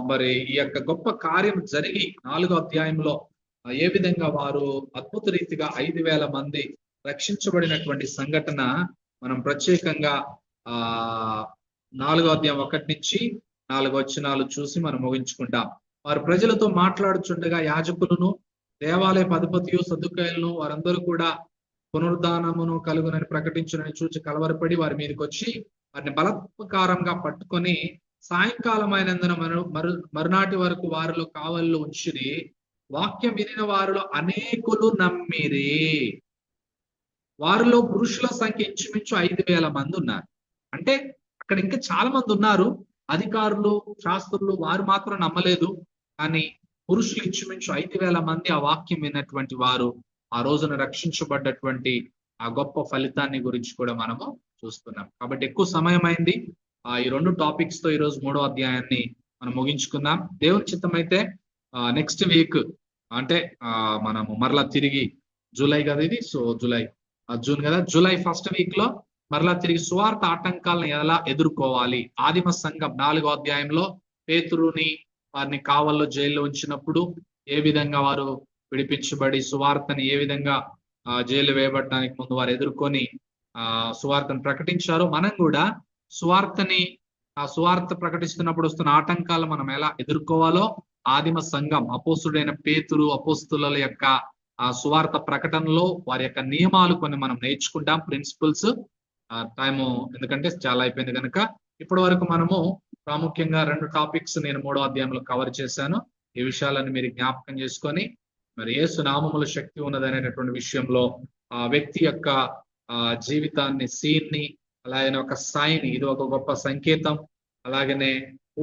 మరి ఈ యొక్క గొప్ప కార్యం జరిగి 4వ అధ్యాయంలో ఏ విధంగా వారు అద్భుత రీతిగా 5,000 మంది రక్షించబడినటువంటి సంఘటన మనం ప్రత్యేకంగా 4వ అధ్యాయం 1 నుంచి 4 వచనాలు చూసి మనం ముగించుకుంటాం. వారు ప్రజలతో మాట్లాడుచుండగా యాజకులను, దేవాలయ అధిపతియు, సద్దుకాయులను వారందరూ కూడా పునరుద్ధానమును కలుగునని ప్రకటించునని చూచి కలవరపడి వారి మీదకి వచ్చి వారిని బలత్కారంగా పట్టుకొని సాయంకాలం అయినందున మరునాటి వరకు వారిలో కావల్లో ఉంచిరి. వాక్యం వినిన వారిలో అనేకులు నమ్మిరి. వారిలో పురుషుల సంఖ్య ఇంచుమించు 5,000 మంది ఉన్నారు. అంటే అక్కడ ఇంకా చాలా మంది ఉన్నారు. అధికారులు, శాస్త్రులు వారు మాత్రం నమ్మలేదు. కానీ పురుషులు ఇంచుమించు 5,000 మంది ఆ వాక్యం విన్నటువంటి వారు ఆ రోజున రక్షించబడ్డటువంటి ఆ గొప్ప ఫలితాన్ని గురించి కూడా మనము చూస్తున్నాం. కాబట్టి ఎక్కువ సమయం అయింది. ఈ 2 టాపిక్స్ తో ఈ రోజు 3వ అధ్యాయాన్ని మనం ముగించుకుందాం. దేవుని చిత్తం అయితే నెక్స్ట్ వీక్ అంటే మనము మరలా తిరిగి జూలై కదా ఇది, సో జూన్ కదా, జూలై ఫస్ట్ వీక్ లో మరలా తిరిగి సువార్త ఆటంకాలను ఎలా ఎదుర్కోవాలి, ఆదిమ సంఘం 4వ అధ్యాయంలో పేతురుని వారిని కావల్లో జైల్లో ఉంచినప్పుడు ఏ విధంగా వారు విడిపించబడి సువార్తని ఏ విధంగా జైలు వేయబడటానికి ముందు వారు ఎదుర్కొని సువార్తను ప్రకటించారు. మనం కూడా సువార్త ప్రకటిస్తున్నప్పుడు వస్తున్న ఆటంకాలు మనం ఎలా ఎదుర్కోవాలో ఆదిమ సంఘం అపోస్తుడైన పేతురు అపోస్తుల యొక్క సువార్త ప్రకటనలో వారి యొక్క నియమాలు కొన్ని మనం నేర్చుకుంటాం, ప్రిన్సిపల్స్. టైము ఎందుకంటే చాలా అయిపోయింది కనుక ఇప్పటి వరకు మనము ప్రాముఖ్యంగా 2 టాపిక్స్ నేను 3వ అధ్యాయంలో కవర్ చేశాను. ఈ విషయాలను మీరు జ్ఞాపకం చేసుకొని మరి యేసు నామములో శక్తి ఉన్నదనేటటువంటి విషయంలో ఆ వ్యక్తి యొక్క జీవితాన్ని, సీన్ని, అలాగే ఒక సాయిని, ఇది ఒక గొప్ప సంకేతం. అలాగనే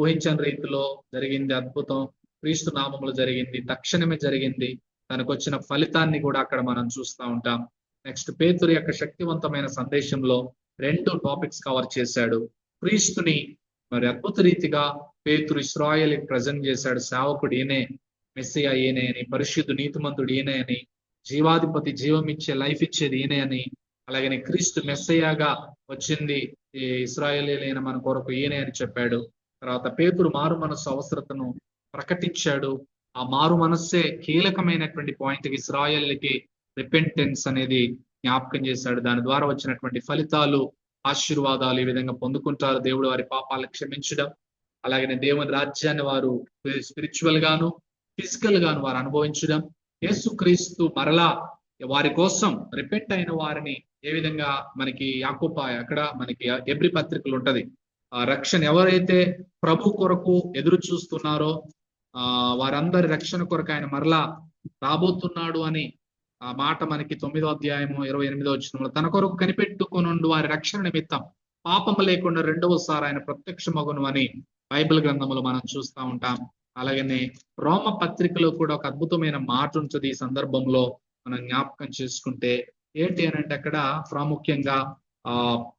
ఊహించని రీతిలో జరిగింది అద్భుతం, క్రీస్తు నామములో జరిగింది, తక్షణమే జరిగింది, తనకు వచ్చిన ఫలితాన్ని కూడా అక్కడ మనం చూస్తూ ఉంటాం. నెక్స్ట్ పేతురు యొక్క శక్తివంతమైన సందేశంలో 2 టాపిక్స్ కవర్ చేశాడు. క్రీస్తుని మరి అద్భుత రీతిగా పేతురు ఇశ్రాయేలుకి ప్రజెంట్ చేశాడు. సేవకుడు ఈయనే, మెస్సియా ఈయనే అని, పరిశుద్ధుడు నీతిమంతుడు ఈయనే అని, జీవాధిపతి, జీవం ఇచ్చే లైఫ్ ఇచ్చేది ఈయనే అని, అలాగనే క్రీస్తు మెస్సయాగా వచ్చింది ఈ ఇశ్రాయేలీయులైన మన కొరకు ఈయనే అని చెప్పాడు. తర్వాత పేతురు మారు మనస్సు అవసరతను ప్రకటించాడు. ఆ మారు మనస్సే కీలకమైనటువంటి పాయింట్. ఇశ్రాయేలుకి రిపెంటెన్స్ అనేది జ్ఞాపకం చేశాడు. దాని ద్వారా వచ్చినటువంటి ఫలితాలు, ఆశీర్వాదాలు ఈ విధంగా పొందుకుంటారు. దేవుడు వారి పాపాలను క్షమించడం, అలాగనే దేవుని రాజ్యాన్ని వారు స్పిరిచువల్ గాను ఫిజికల్ గాను వారు అనుభవించడం, యేసుక్రీస్తు మరలా వారి కోసం రిపెంట్ అయిన వారిని ఏ విధంగా మనకి యాకోబు అక్కడ మనకి ఎబ్రి పత్రికలు ఉంటది, రక్షణ ఎవరైతే ప్రభు కొరకు ఎదురు చూస్తున్నారో వారందరి రక్షణ కొరకు ఆయన మరలా రాబోతున్నాడు అని ఆ మాట మనకి 9వ అధ్యాయము 28వ వచనంలో తన కొరకు కనిపెట్టుకుని వారి రక్షణ నిమిత్తం పాపము లేకుండా రెండవసారి ఆయన ప్రత్యక్షమగును అని బైబిల్ గ్రంథంలో మనం చూస్తూ ఉంటాం. అలాగనే రోమ పత్రికలో కూడా ఒక అద్భుతమైన మాట ఉంటుంది. ఈ సందర్భంలో మనం జ్ఞాపకం చేసుకుంటే ఏంటి అని అంటే అక్కడ ప్రాముఖ్యంగా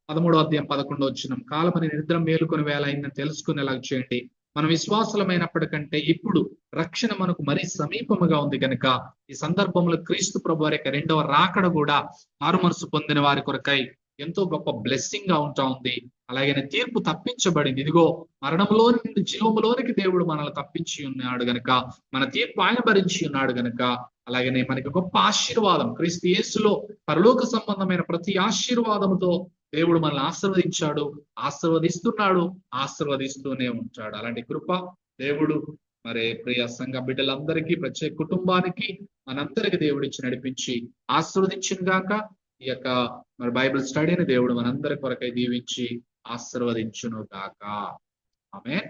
13వ అధ్యాయం 11వ వచనం, కాలమని నిద్ర మేలుకొని వేళ అయిందని తెలుసుకునేలాగా చేయండి. మనం విశ్వాసులమైనప్పటికంటే ఇప్పుడు రక్షణ మనకు మరీ సమీపముగా ఉంది కనుక ఈ సందర్భంలో క్రీస్తు ప్రభు వారి యొక్క 2వ రాకడ కూడా మారు మనసు పొందిన వారి కొరకై ఎంతో గొప్ప బ్లెస్సింగ్ గా ఉంటా ఉంది. అలాగే తీర్పు తప్పించబడింది. ఇదిగో మరణంలో నుండి జీవములోనికి దేవుడు మనల్ని తప్పించి ఉన్నాడు గనక, మన తీర్పు ఆయన భరించి ఉన్నాడు గనక, అలాగనే మనకి గొప్ప ఆశీర్వాదం క్రీస్తు యేసులో పరలోక సంబంధమైన ప్రతి ఆశీర్వాదముతో దేవుడు మనల్ని ఆశీర్వదించాడు, ఆశీర్వదిస్తున్నాడు, ఆశీర్వదిస్తూనే ఉంటాడు. అలాంటి కృప దేవుడు మరి ప్రియ సంఘ బిడ్డలందరికీ, ప్రత్యేక కుటుంబానికి, మనందరికి దేవుడు ఇచ్చి నడిపించి ఆశీర్వదించిన గాక. ఈ యొక్క మరి బైబిల్ స్టడీని దేవుడు మనందరి కొరకై దీవించి ఆశీర్వదించును గాక. ఆమేన్.